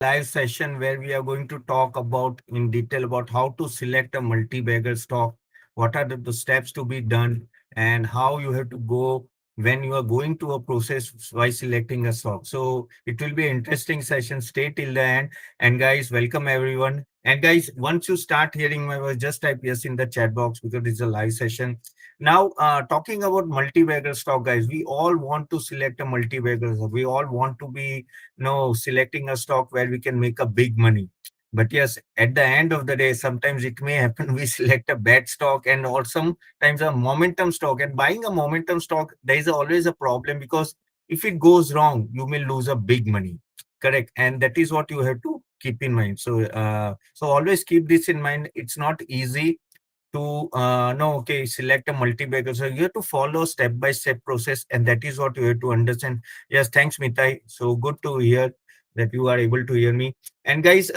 live session where we are going to talk about in detail about how to select a multi-bagger stock, what are the steps to be done, and how you have to go when you are going to a process by selecting a stock. So it will be an interesting session. Stay till the end. And guys, welcome everyone. And guys, once you start hearing my voice, just type yes in the chat box because it's a live session. Now, talking about multi-bagger stock, guys, we all want to select a multi-bagger. We all want to be selecting a stock where we can make a big money. But yes, at the end of the day, sometimes it may happen we select a bad stock and or sometimes a momentum stock. And buying a momentum stock, there is always a problem because if it goes wrong, you may lose a big money. Correct. And that is what you have to keep in mind. So always keep this in mind. It's not easy to no okay select a multi-bagger, so you have to follow step by step process, and that is what you have to understand. Yes, thanks Mitai, so good to hear that you are able to hear me. And guys,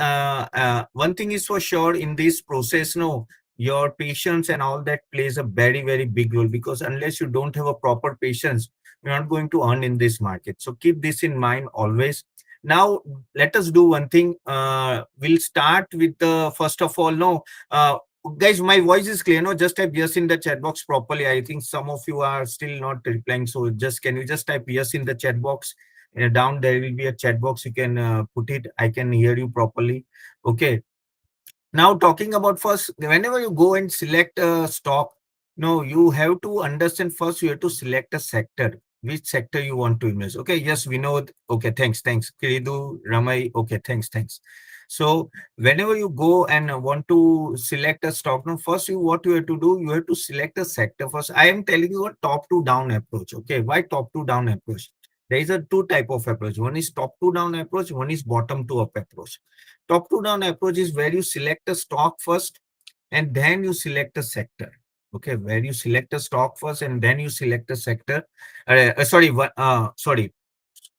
one thing is for sure in this process, no, your patience and all that plays a very very big role, because unless you don't have a proper patience, you're not going to earn in this market. So keep this in mind always. Now let us do one thing. We'll start with the first of all, no, guys, my voice is clear, no? Just type yes in the chat box properly. I think some of you are still not replying, so just can you just type yes in the chat box? Down there will be a chat box, you can put it. I can hear you properly. Okay. Now, talking about first, whenever you go and select a stock, no, you have to understand first, you have to select a sector, which sector you want to invest. Okay, yes, we know. Okay, thanks. Kridu, Ramai, okay, thanks. So, whenever you go and want to select a stock, now first, what you have to do, you have to select a sector first. I am telling you a top to down approach. Okay, why top to down approach? There is a two type of approach. One is top to down approach, one is bottom to up approach. Top to down approach is where you select a stock first and then you select a sector. Okay, where you select a stock first and then you select a sector. Sorry.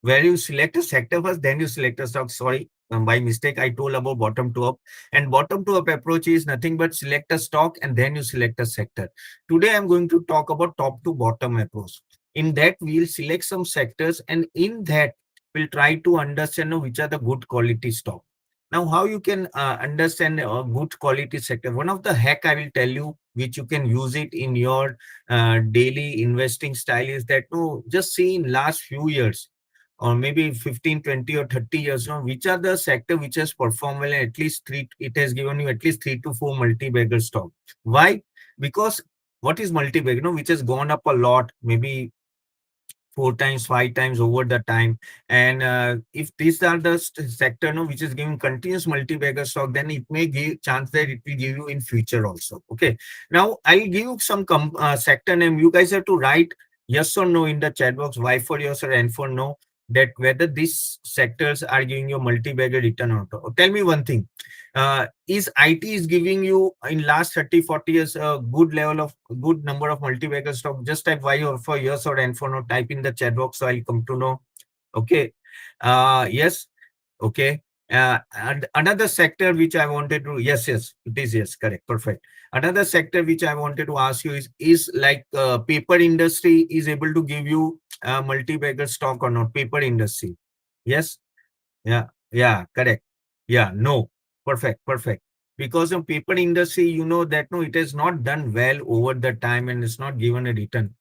Where you select a sector first, then you select a stock. Sorry, by mistake, I told about bottom to up. And bottom to up approach is nothing but select a stock and then you select a sector. Today, I'm going to talk about top to bottom approach. In that, we'll select some sectors, and in that, we'll try to understand which are the good quality stock. Now, how you can understand a good quality sector? One of the hack I will tell you, which you can use it in your daily investing style, is that no, just see in last few years or maybe 15, 20 or 30 years now, which are the sector which has performed well, at least three, it has given you at least 3 to 4 multi-bagger stock. Why? Because what is multi-bagger? No, which has gone up a lot, maybe 4 times, 5 times over the time. And if these are the sector, no, which is giving continuous multi-bagger stock, then it may give chance that it will give you in future also. Okay. Now I'll give you some sector name. You guys have to write yes or no in the chat box. Y for yes or N for no. That whether these sectors are giving you multi-bagger return or not. Tell me one thing. Is IT is giving you in last 30, 40 years a good level of good number of multi-bagger stock? Just type Y or for yes or N for no. Type in the chat box so I'll come to know. Okay. Yes. Okay. And another sector which I wanted to, yes, it is, yes, correct, perfect. Another sector which I wanted to ask you is like paper industry is able to give you multi-bagger stock or not? Paper industry. Yes. Yeah, correct. Yeah, no. Perfect. Because of paper industry, you know that no, it has not done well over the time and it's not given a return.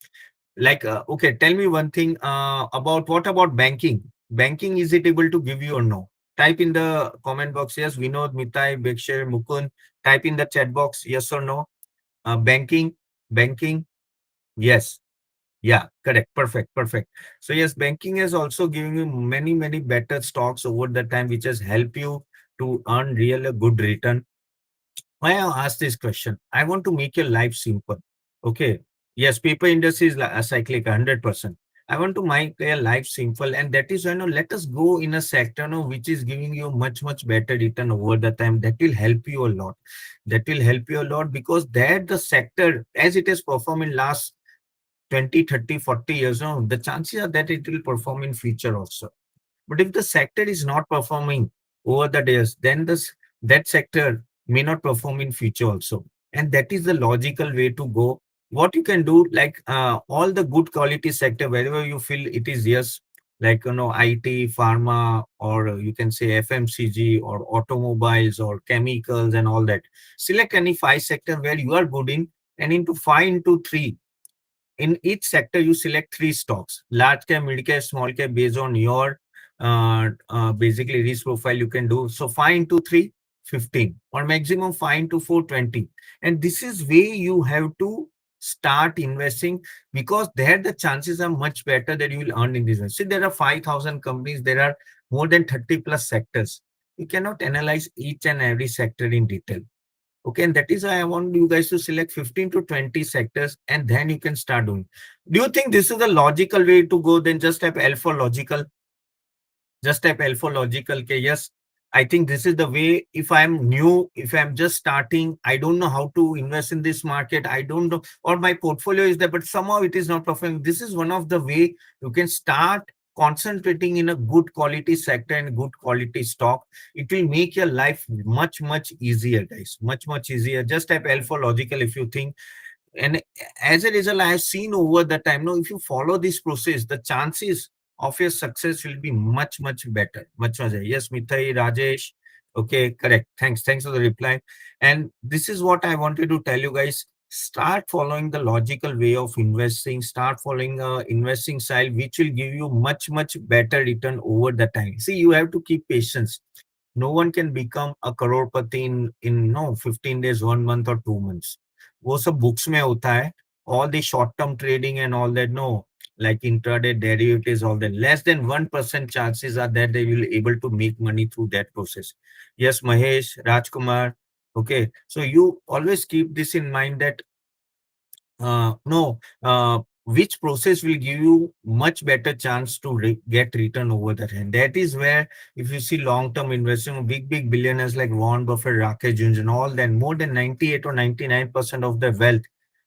Like, okay, tell me one thing about what about banking? Banking, is it able to give you or no? Type in the comment box, yes, Vinod, Mitai, Bekshir, Mukund. Type in the chat box, yes or no. Banking, yes. Yeah, correct. Perfect. So yes, banking is also giving you many better stocks over the time, which has helped you to earn real a good return. Why I ask this question? I want to make your life simple. Okay. Yes, paper industry is a cyclic 100%. I want to make your life simple, and that is why let us go in a sector which is giving you much better return over the time. That will help you a lot. That will help you a lot because that the sector as it has performed in last 20, 30, 40 years, no, the chances are that it will perform in future also. But if the sector is not performing over the days, then that sector may not perform in future also. And that is the logical way to go. What you can do, like all the good quality sector, wherever you feel it is yes, like IT, pharma, or you can say FMCG, or automobiles, or chemicals, and all that. Select any five sector where you are good in, and into five into three. In each sector, you select three stocks: large cap, mid cap, small cap, based on your basically risk profile. You can do so 5 into 3, 15, or maximum 5 into 4, 20. And this is way you have to start investing, because there the chances are much better that you will earn in this one. See, there are 5,000 companies, there are more than 30 plus sectors. You cannot analyze each and every sector in detail. Okay, and that is why I want you guys to select 15 to 20 sectors, and then you can start doing. Do you think this is a logical way to go? Then just type L for logical. Just type L for logical. Okay, yes, I think this is the way. If I'm new, if I'm just starting, I don't know how to invest in this market. I don't know, or my portfolio is there, but somehow it is not performing. This is one of the way you can start concentrating in a good quality sector and good quality stock. It will make your life much, much easier, guys. Much, much easier. Just type L for logical if you think. And as a result, I have seen over the time, no, if you follow this process, the chances of your success will be much, much better. Much, much better. Yes, Mithai, Rajesh. Okay, correct. Thanks. Thanks for the reply. And this is what I wanted to tell you guys. Start following the logical way of investing. Start following investing style, which will give you much, much better return over the time. See, you have to keep patience. No one can become a crorepati in no 15 days, 1 month, or 2 months. वो सब books में होता है. All the short term trading and all that, no, like intraday derivatives, all that, less than 1% chances are that they will able to make money through that process. Yes, Mahesh, Rajkumar. Okay, so you always keep this in mind that no, which process will give you much better chance to get return over the hand. That is where, if you see long-term investing, big billionaires like Warren Buffett, Rakesh Jones, and all, then more than 98 or 99% of the wealth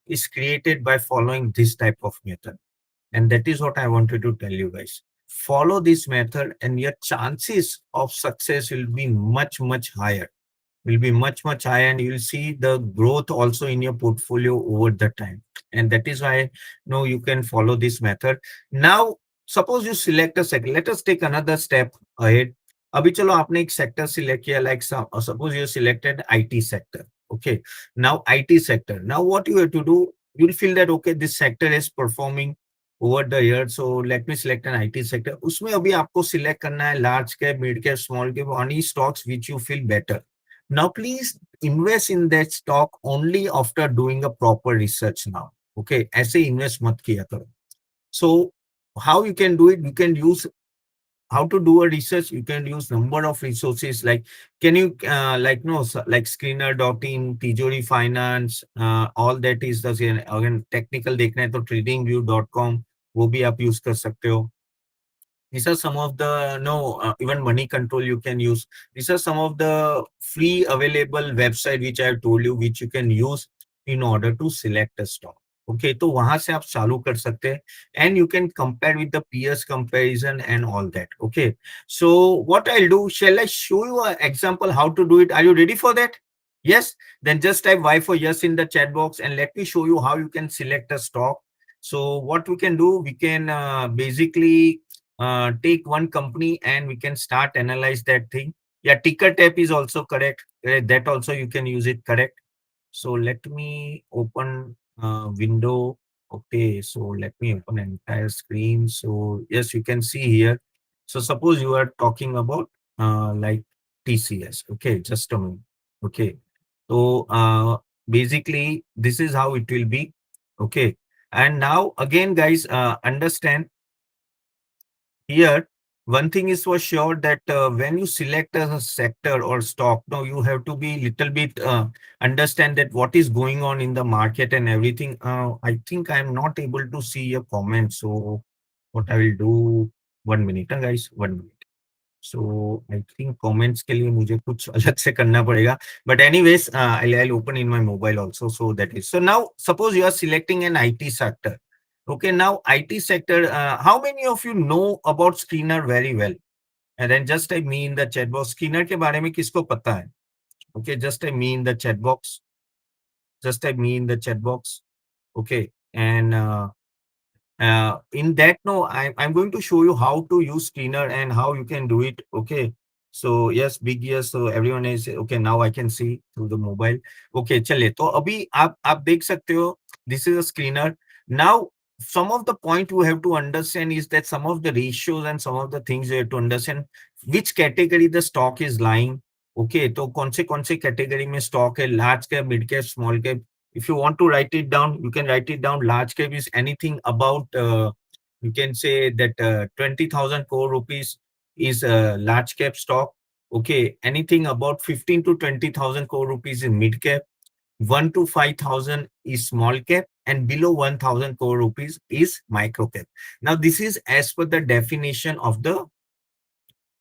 is created by following this type of method. And that is what I wanted to tell you guys. Follow this method, and your chances of success will be much, much higher. Will be much, much higher, and you'll see the growth also in your portfolio over the time. And that is why, no, you can follow this method. Now, suppose you select a sector. Let us take another step ahead. अभी चलो आपने एक sector select किया, like suppose you selected IT sector. Okay, now IT sector. Now what you have to do, you'll feel that okay, this sector is performing over the year, so let me select an IT sector. उसमें अभी आपको select करना है large cap, mid cap, small cap, any stocks which you feel better. Now, please invest in that stock only after doing a proper research now. Okay, ऐसे invest मत किया करो. So, how you can do it? You can use how to do a research. You can use number of resources, like can you like no like screener.in, Tijori Finance, all that is the same. Again, technical देखना है तो tradingview.com वो भी आप use कर सकते हो. These are some of the no even money control you can use. These are some of the free available website which I have told you, which you can use in order to select a stock. Okay, तो वहां से आप चालू कर सकते हैं, and you can compare with the peers comparison and all that. Okay, so what I'll do, shall I show you an example how to do it? Are you ready for that? Yes, then just type Y for yes in the chat box, and let me show you how you can select a stock. So what we can do, we can basically take one company and we can start analyze that thing. Yeah, ticker tape is also correct. That also you can use it, correct. So let me open window. Okay, so let me open entire screen. So yes, you can see here. So suppose you are talking about like TCS. Okay, just a minute. Okay, so basically this is how it will be. Okay, and now again, guys, understand here, one thing is for sure that when you select a sector or stock, now you have to be little bit understand that what is going on in the market and everything. I think I'm not able to see your comments. So what I will do, 1 minute, guys, 1 minute. So I think comments के लिए मुझे कुछ अलग से करना पड़ेगा. But anyways, I'll open in my mobile also. So that is. So now suppose you are selecting an IT sector. Okay, now IT sector, how many of you know about Skinner very well? And then just type me in the chat box. Skinner के बारे में किसको पता है? Okay, just type me in the chat box. Just type me in the chat box. Okay, and In that, no, I'm going to show you how to use screener and how you can do it. Okay. So yes, big yes. So everyone is okay. Now I can see through the mobile. Okay, चलिए तो अभी आप देख सकते हो. This is a screener. Now some of the point you have to understand is that some of the ratios and some of the things you have to understand which category the stock is lying. Okay, तो कौन से category में stock है, large cap, mid cap, small cap. If you want to write it down, you can write it down. Large cap is anything about, you can say that 20,000 crore rupees is a large cap stock. Okay, anything about 15 to 20,000 crore rupees is mid cap. 1 to 5,000 is small cap, and below 1,000 crore rupees is micro cap. Now, this is as per the definition of the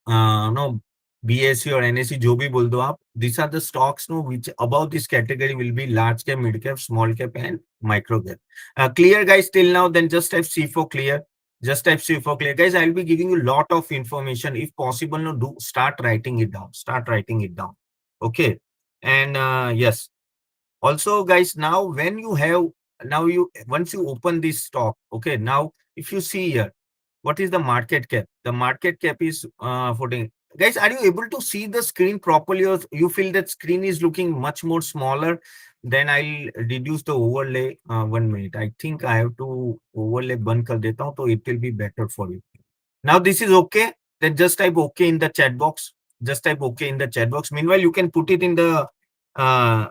no BSE or NSE, जो भी बोल दो आप. These are the stocks no which above this category will be large cap, mid cap, small cap, and micro cap. Clear, guys, till now? Then just type C for clear. Just type C for clear, guys. I'll be giving you a lot of information. If possible, no, do start writing it down. Start writing it down. Okay, and yes. Also, guys, now when you have now you once you open this stock, okay. Now, if you see here, what is the market cap? The market cap is 14. Guys, are you able to see the screen properly, or you feel that screen is looking much more smaller? Then I'll reduce the overlay. 1 minute. I think I have to overlay बंद कर देता हूँ, तो it will be better for you. Now this is okay. Then just type okay in the chat box. Just type okay in the chat box. Meanwhile, you can put it in the uh,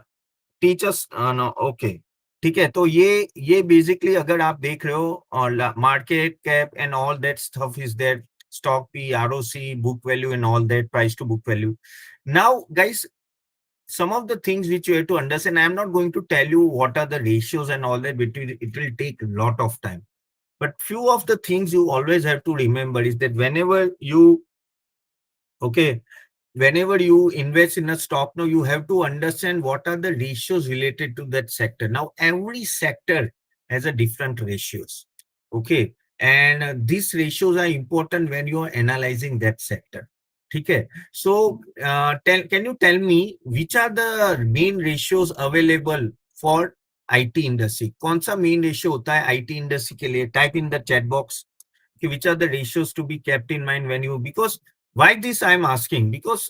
teachers no okay. ठीक है, तो ये basically अगर आप देख रहे हो और market cap and all that stuff is that stock P ROC book value and all that price to book value. Now guys, some of the things which you have to understand, I am not going to tell you what are the ratios and all that, but it will take a lot of time. But few of the things you always have to remember is that whenever you, okay, whenever you invest in a stock, now you have to understand what are the ratios related to that sector. Now every sector has a different ratios. Okay, and these ratios are important when you are analyzing that sector. Okay, so can you tell me which are the main ratios available for IT industry? कौन सा main ratio होता है IT industry के लिए? Type in the chat box. Okay, which are the ratios to be kept in mind when you, because why this I am asking, because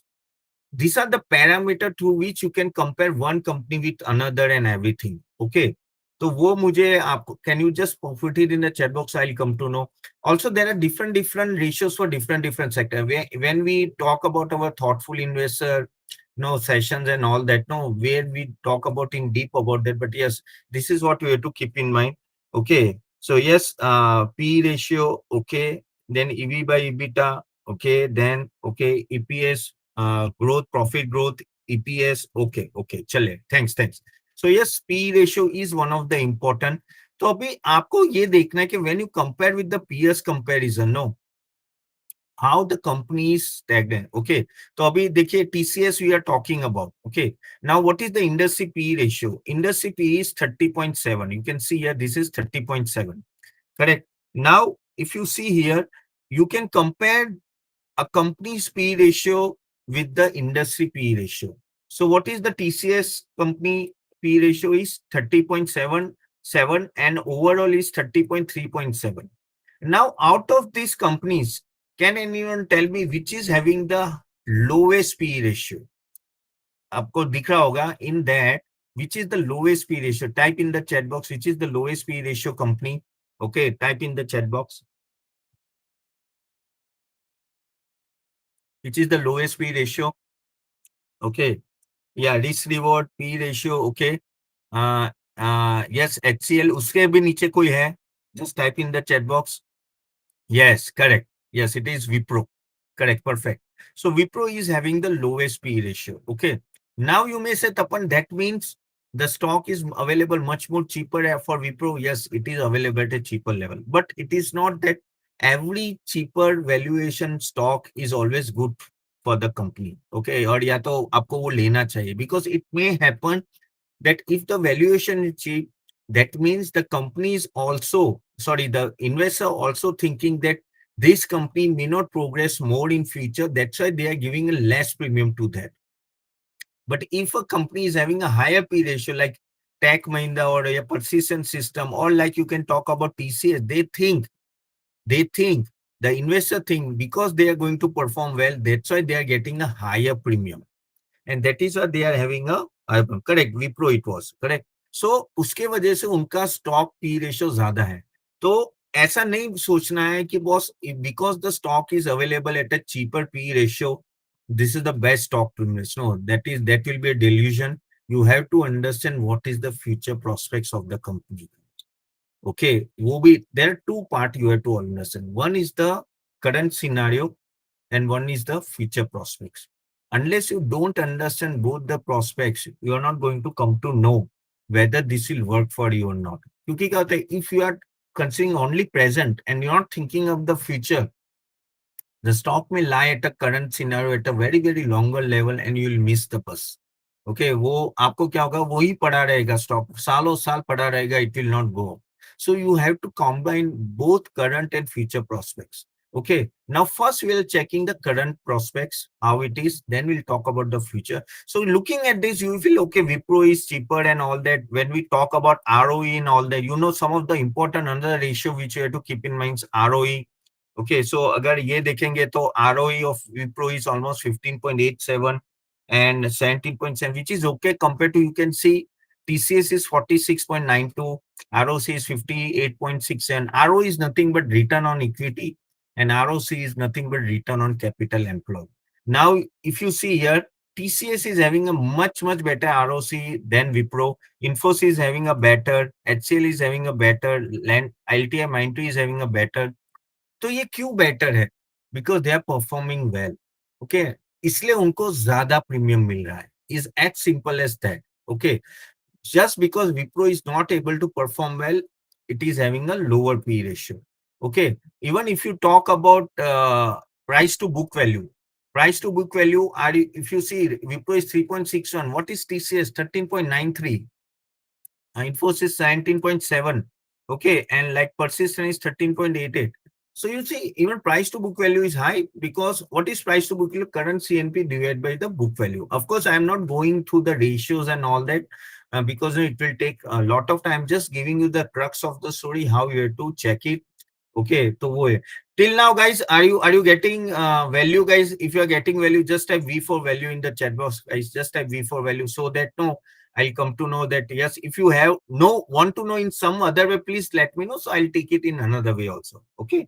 these are the parameter through which you can compare one company with another and everything. Okay, तो वो मुझे आप, can you just put it in the chat box? I'll come to know. Also, there are different ratios for different sector. When we talk about our thoughtful investor no sessions and all that, no, where we talk about in deep about that. But yes, this is what we have to keep in mind. Okay, so yes, P ratio, okay, then EV by EBITDA, okay, then okay, EPS, growth, profit growth, EPS, okay, चले, thanks. So yes, P ratio is one of the important. तो अभी आपको ये देखना है कि when you compare with the peers comparison, no, how the company is stagnant. Okay, तो अभी देखिए TCS we are talking about. Okay, now what is the industry P ratio? Industry P is 30.7. You can see here this is 30.7. Correct. Now if you see here, you can compare a company's P ratio with the industry P ratio. So what is the TCS company P ratio is 30.77 and overall is 30.3.7. Now out of these companies, can anyone tell me which is having the lowest P ratio? आपको दिख रहा होगा in that, which is the lowest P ratio? Type in the chat box which is the lowest P ratio company. Okay, type in the chat box which is the lowest P ratio. Okay, yeah, risk reward P ratio. Okay, yes, HCL उसके भी नीचे कोई है? Just type in the chat box. Yes, correct. Yes, it is Wipro. Correct, perfect. So Wipro is having the lowest P ratio. Okay. Now you may say, Tapan, that means the stock is available much more cheaper for Wipro. Yes, it is available at a cheaper level. But it is not that every cheaper valuation stock is always good for the company. Okay. और या तो आपको वो लेना चाहिए, because it may happen that if the valuation is cheap, that means the company is also, sorry, the investor also thinking that this company may not progress more in future. That's why they are giving a less premium to that. But if a company is having a higher P ratio, like Tech Mahindra or a Persistent System, or like you can talk about TCS, they think the investor think because they are going to perform well, that's why they are getting a higher premium, and that is why they are having a correct Wipro it was correct. So उसके वजह से उनका stock P ratio ज्यादा है. तो ऐसा नहीं सोचना है कि boss because the stock is available at a cheaper P ratio this is the best stock to invest. No, that will be a delusion. You have to understand what is the future prospects of the company. Okay, there are two parts you have to understand. One is the current scenario and one is the future prospects. Unless you don't understand both the prospects, you are not going to come to know whether this will work for you or not. क्योंकि क्या होता है, if you are considering only present and you're not thinking of the future, the stock may lie at a current scenario at a very, very longer level and you will miss the bus. Okay, वो आपको क्या होगा, वही पड़ा रहेगा stock, सालों साल पड़ा रहेगा, it will not go. So you have to combine both current and future prospects. Okay, now first we'll checking the current prospects, how it is, then we'll talk about the future. So looking at this, you feel, okay, Wipro is cheaper and all that. When we talk about ROE and all that, you know, some of the important another ratio which you have to keep in mind is ROE. Okay, so अगर ये देखेंगे तो ROE of Wipro is almost 15.87 and 17.7, which is okay compared to, you can see TCS is 46.92, ROC is 58.6, and ROE is nothing but return on equity, and ROC is nothing but return on capital employed. Now, if you see here, TCS is having a much, much better ROC than Wipro. Infosys is having a better, HCL is having a better, LTI Mindtree is having a better. तो ये क्यों better है? Because they are performing well. Okay, इसलिए उनको ज्यादा premium मिल रहा है. Is as simple as that. Okay, just because Wipro is not able to perform well, it is having a lower P ratio. Okay, even if you talk about price to book value, if you see Wipro is 3.61, what is TCS? 13.93. Infosys 19.7. Okay, and like Persistent is 13.88. So you see, even price to book value is high because what is price to book value? Current CNP divided by the book value. Of course, I am not going through the ratios and all that because it will take a lot of time. Just giving you the crux of the story, how you have to check it. Okay, तो वो है. Till now, guys, are you getting value, guys? If you are getting value, just type V for value in the chat box, guys. Just type V for value so that no, I'll come to know that yes. If you have want to know in some other way, please let me know. So I'll take it in another way also. Okay.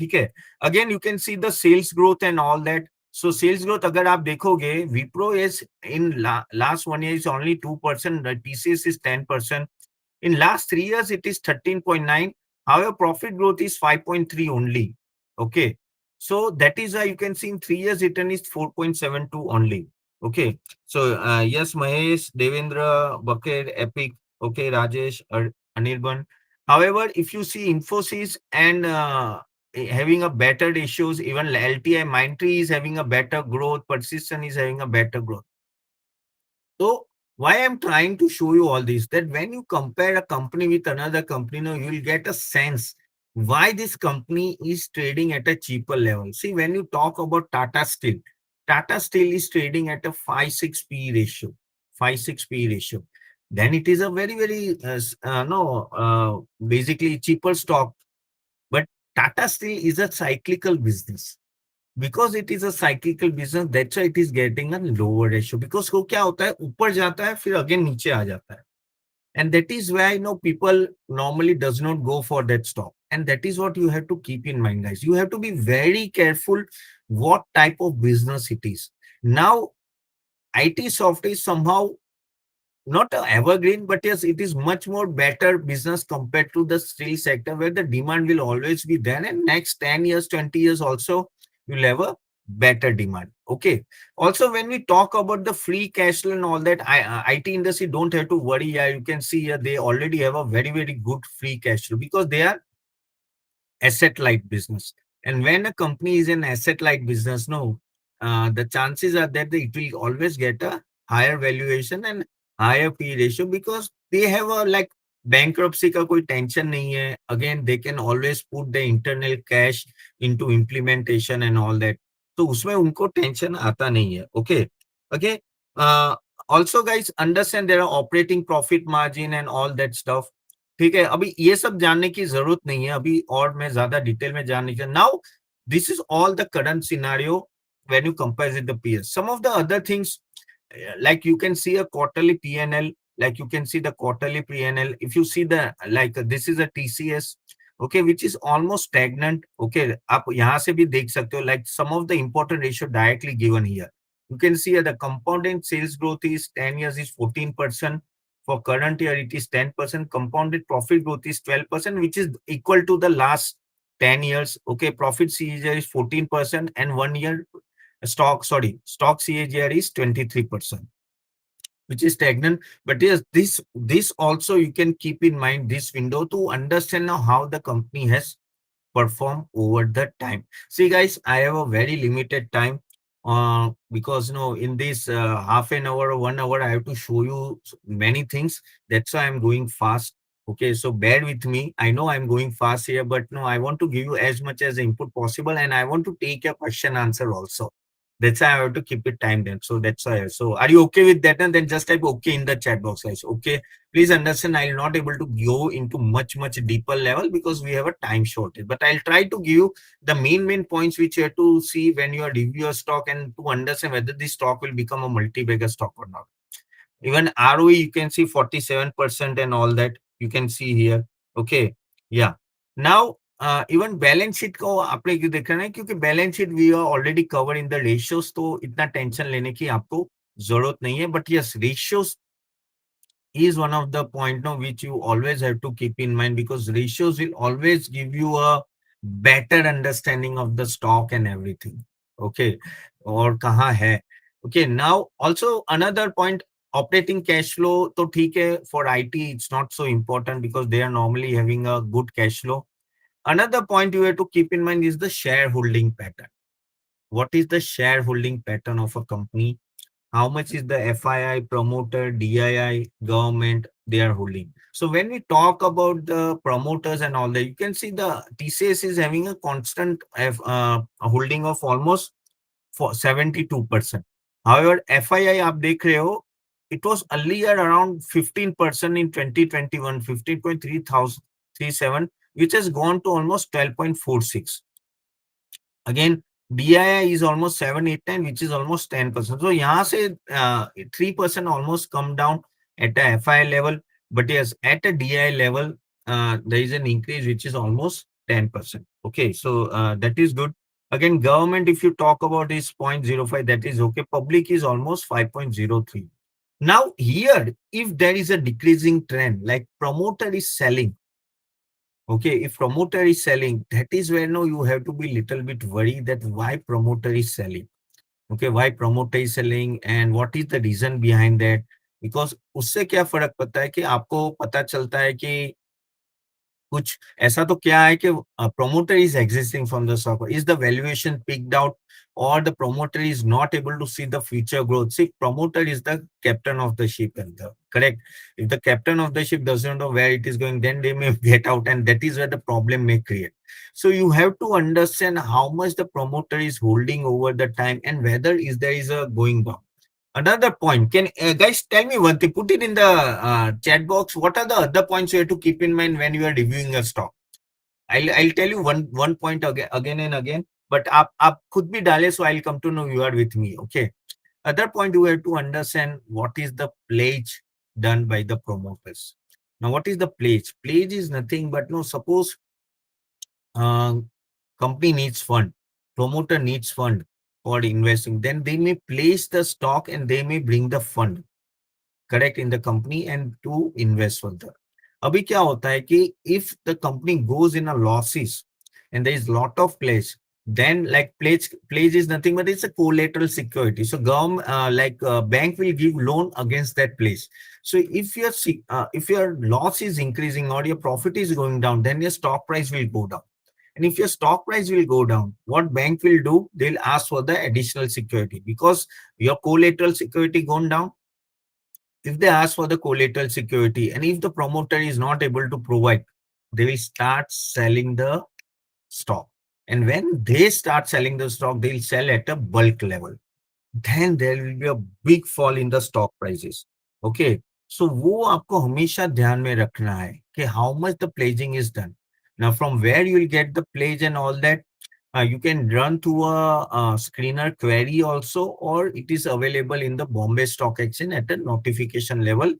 ठीक है. Again, you can see the sales growth and all that. So sales growth, अगर आप देखोगे, Wipro is in last 1 year is only 2%. TCS is 10%. In last 3 years, it is 13.9. However, profit growth is 5.3 only. Okay. So that is why you can see in 3 years return is 4.72 only. Okay. So yes, Mahesh, Devendra, Bakir, Epic, okay, Rajesh, Anirban. However, if you see Infosys and having a better ratios, even LTI Mindtree is having a better growth, Persistent is having a better growth. So why I'm trying to show you all this, that when you compare a company with another company, now you will get a sense why this company is trading at a cheaper level. See, when you talk about Tata Steel is trading at a 5-6 P ratio, 5-6 P ratio. Then it is a very, very, basically cheaper stock. But Tata Steel is a cyclical business. Because it is a cyclical business, that's why it is getting a lower ratio. Because वो क्या होता है, ऊपर जाता है फिर again नीचे आ जाता है. And that is why people normally does not go for that stock. And that is what you have to keep in mind, guys. You have to be very careful what type of business it is. Now, IT software is somehow not a evergreen, but yes, it is much more better business compared to the steel sector where the demand will always be there, and next 10 years, 20 years also, you'll have a better demand. Okay. Also, when we talk about the free cash flow and all that, IT industry don't have to worry. Yeah, you can see here, they already have a very, very good free cash flow because they are asset light business. And when a company is an asset light business, no, the chances are that it will always get a higher valuation and higher P ratio because they have a like bankruptcy का कोई tension नहीं है. Again, they can always put the internal cash into implementation and all that. तो उसमें उनको tension आता नहीं है. Okay. Okay. also guys understand there are operating profit margin and all that stuff. ठीक है, अभी ये सब जानने की जरूरत नहीं है अभी, और मैं ज्यादा डिटेल में जानने की now, this is all the current scenario when you compare with the peers. Some of the other things, like you can see a quarterly PNL, like you can see the quarterly PNL. If you see the, like this is a TCS, okay, which is almost stagnant. Okay, आप यहाँ से भी देख सकते हो, like some of the important ratio directly given here. You can see the compounded sales growth is 10 years is 14%. For current year, it is 10%. Compounded profit growth is 12%, which is equal to the last 10 years. Okay, profit CAGR is 14%, and 1 year stock CAGR is 23%, which is stagnant. But yes, this also you can keep in mind this window to understand now how the company has perform over the time. See, guys, I have a very limited time, because in this half an hour or 1 hour, I have to show you many things. That's why I'm going fast. Okay, so bear with me. I know I'm going fast here, but no, I want to give you as much as input possible, and I want to take your question answer also. That's why I have to keep it timed then. So that's why. So are you okay with that? And then just type okay in the chat box, guys. Okay. Please understand, I'll not able to go into much deeper level because we have a time shortage. But I'll try to give you the main points which you have to see when you are review a stock and to understand whether this stock will become a multi-bagger stock or not. Even ROE, you can see 47% and all that you can see here. Okay. Yeah. Now, even balance sheet को आपने क्यों देखना है, क्योंकि balance sheet we are already cover in the ratios, तो इतना tension लेने की आपको जरूरत नहीं है. But yes, ratios is one of the point now which you always have to keep in mind, because ratios will always give you a better understanding of the stock and everything. Okay, or kahan hai. Okay, now also another point, operating cash flow to theek hai, for IT it's not so important because they are normally having a good cash flow. Another point you have to keep in mind is the shareholding pattern. What is the shareholding pattern of a company? How much is the FII, promoter, DII, government they are holding? So when we talk about the promoters and all that, you can see the TCS is having a constant holding of almost for 72%. However, FII आप देख रहे हो, it was earlier around 15% in 2021, 15.37, which has gone to almost 12.46. Again, DII is almost 789, which is almost 10%. So यहाँ से 3% almost come down at the FI level. But yes, at a DI level, there is an increase which is almost 10%. Okay, so that is good. Again, government, if you talk about is 0.05, that is okay. Public is almost 5.03. Now here, if there is a decreasing trend, like promoter is selling, okay, if promoter is selling, that is where now you have to be little bit worried that why promoter is selling. Okay, why promoter is selling and what is the reason behind that? Because उससे क्या फर्क पड़ता है कि आपको पता चलता है कि कुछ ऐसा तो क्या है कि promoter is exiting from the stock. Is the valuation picked out, or the promoter is not able to see the future growth? See, promoter is the captain of the ship, and correct. If the captain of the ship doesn't know where it is going, then they may get out, and that is where the problem may create. So you have to understand how much the promoter is holding over the time and whether is there is a going down. Another point, can guys tell me one thing? Put it in the chat box. What are the other points you have to keep in mind when you are reviewing a stock? I'll tell you one point again and again. But आप खुद भी डाले, so I'll come to know you are with me. Okay. Other point you have to understand what is the pledge done by the promoters. Now, what is the pledge? Pledge is nothing but no. Suppose uh, company needs fund, promoter needs fund for investing, then they may place the stock and they may bring the fund, correct, in the company and to invest further. अभी क्या होता है कि if the company goes in a losses and there is lot of pledge, then like pledge is nothing but it's a collateral security. So government bank will give loan against that pledge. So if your loss is increasing or your profit is going down, then your stock price will go down. And if your stock price will go down, what bank will do? They'll ask for the additional security because your collateral security gone down. If they ask for the collateral security and if the promoter is not able to provide, they will start selling the stock. And when they start selling the stock, they'll sell at a bulk level. then there will be a big fall in the stock prices. Okay. So वो आपको हमेशा ध्यान में रखना है कि how much the pledging is done. Now from where you will get the pledge and all that, you can run to a screener query also, or it is available in the Bombay Stock Exchange at a notification level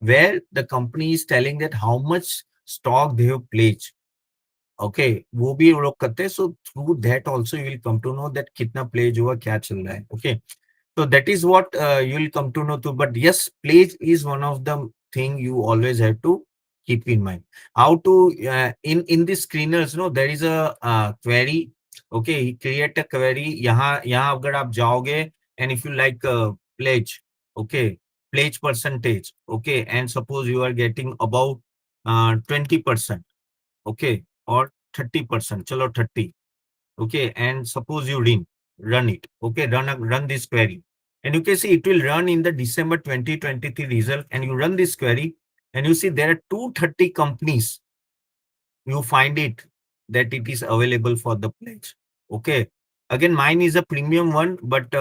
where the company is telling that how much stock they have pledged. Okay, वो भी वो लोग करते हैं. So through that also you will come to know that कितना pledge हुआ, क्या चल रहा है. Okay. So that is what you'll come to know too. But yes, pledge is one of the thing you always have to keep in mind. How to in the screeners, no, there is a query. Okay, create a query. यहाँ अगर आप जाओगे and if you like pledge, okay, pledge percentage, okay, and suppose you are getting above 20%, okay, or 30%. Chalo 30. Okay, and suppose you run it. Okay, run this query, and you can see it will run in the December 2023 result, and you run this query and you see there are 230 companies. You find it that it is available for the pledge. Okay, again mine is a premium one, but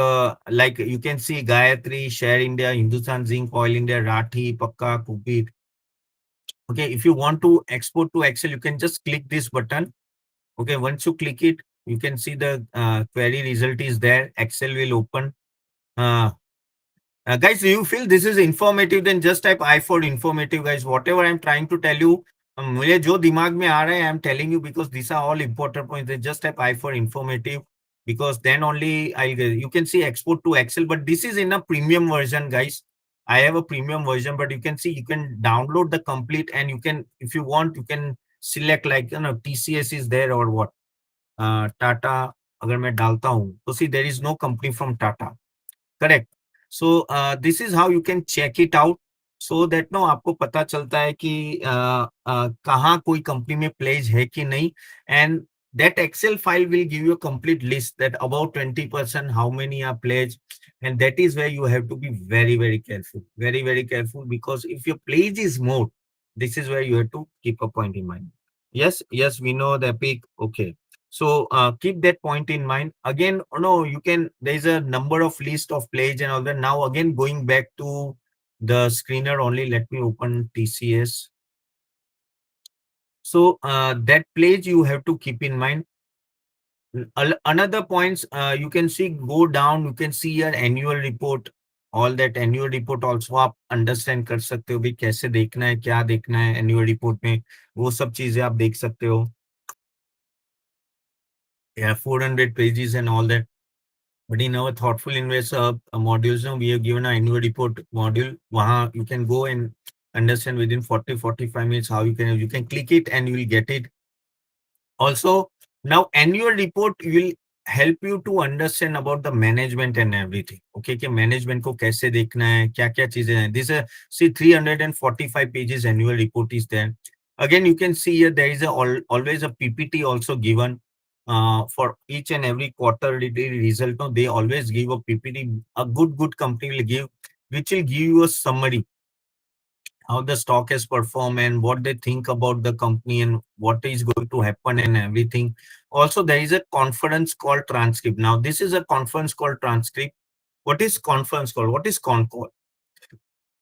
like you can see Gayatri, Share India, Hindustan Zinc, Oil India, Rathi, Pakka, Kupit. Okay, if you want to export to Excel, you can just click this button. Okay, once you click it, you can see the query result is there. Excel will open. Uh, guys, do you feel this is informative? Then just type I for informative, guys. Whatever I'm trying to tell you, मुझे जो दिमाग में आ रहा है, I'm telling you because these are all important points. Then just type I for informative because then only you can see export to Excel. But this is in a premium version, guys. I have a premium version, but you can see you can download the complete and you can, if you want, you can select like TCS is there or what. Tata अगर मैं डालता हूं तो see there is no company from Tata. Correct. So this is how you can check it out so that no आपको पता चलता है कि कहाँ कोई कंपनी में प्लेज है कि नहीं. And that Excel file will give you a complete list that about 20% how many are pledged, and that is where you have to be very very careful, very very careful, because if your pledge is more, this is where you have to keep a point in mind. Yes, yes, we know the peak. Okay. So keep that point in mind. Again, no, you can, there's a number of list of pledge and all that. Now again, going back to the screener only, let me open TCS. So that pledge you have to keep in mind. Another points, you can see, go down, you can see your annual report. All that annual report also आप understand कर सकते हो भी कैसे देखना है, क्या देखना है annual report में, वो सब चीजें आप देख सकते हो. Yeah, 400 pages and all that. But in our thoughtful investor modules, now we have given an annual report module. Wahan you can go and understand within 40-45 minutes how you can click it and you will get it. Also, now annual report will help you to understand about the management and everything. Okay, कि management को कैसे देखना है, क्या-क्या चीजें हैं. This is see 345 pages annual report is there. Again, you can see here there is always a PPT also given for each and every quarterly result. No, they always give a PPT. A good company will give, which will give you a summary how the stock has performed and what they think about the company and what is going to happen and everything. Also, there is a conference call transcript. Now, this is a conference call transcript. What is conference call? What is con call?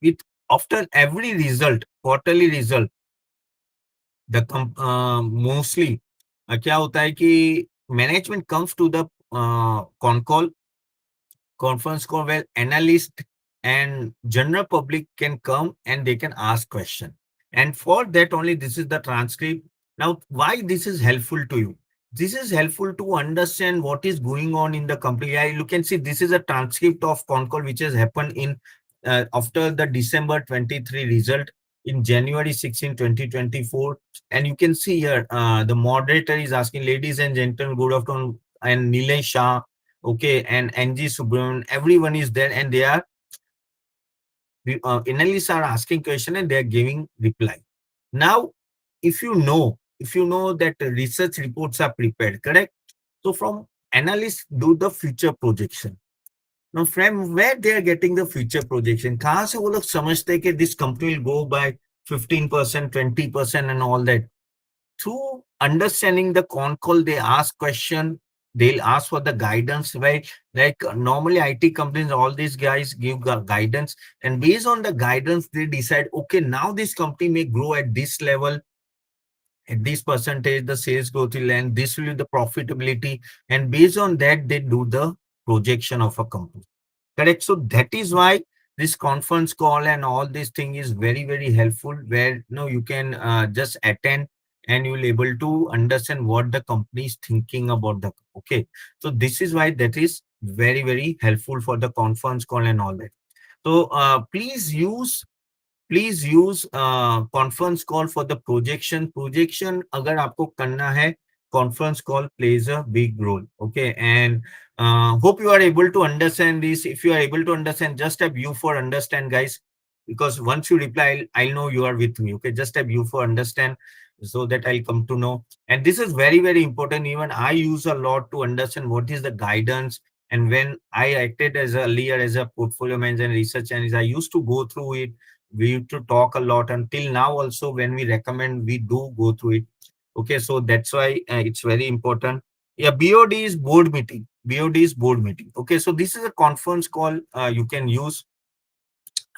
With after every result, quarterly result, the mostly क्या होता है कि management comes to the con call conference call where analysts and general public can come and they can ask question. And for that only, this is the transcript. Now, why this is helpful to you? This is helpful to understand what is going on in the company. You can see this is a transcript of con call which has happened in after the December 23 result in January 16, 2024. And you can see here the moderator is asking, ladies and gentlemen, good afternoon, and Nilay Shah. Okay, and NG Subramanian, everyone is there, and they are analysts are asking question and they are giving reply. Now, if you know that research reports are prepared, correct? So from analysts do the future projection. Now, from where they are getting the future projection? कहाँ से वो लोग समझते हैं कि this company will go by 15%, 20% and all that? Through understanding the con call, they ask question. They'll ask for the guidance, right? Like normally IT companies, all these guys give guidance, and based on the guidance, they decide, okay, now this company may grow at this level, at this percentage, the sales growth will end, this will be the profitability, and based on that, they do the projection of a company. Correct. So that is why this conference call and all this thing is very, very helpful, where you can just attend and you will able to understand what the company is thinking about the. Okay. So this is why that is very, very helpful for the conference call and all that. So please use conference call for the projection अगर आपको करना है, conference call plays a big role. Okay. And hope you are able to understand this. If you are able to understand, just a view for understand, guys, because once you reply, I'll know you are with me. Okay, just a view for understand, so that I'll come to know. And this is very, very important. Even I use a lot to understand what is the guidance. And when I acted as a leader, as a portfolio manager and research analyst, I used to go through it. We used to talk a lot until now also. When we recommend, we do go through it. Okay, so that's why it's very important. Yeah, BOD is board meeting. Okay, so this is a conference call you can use.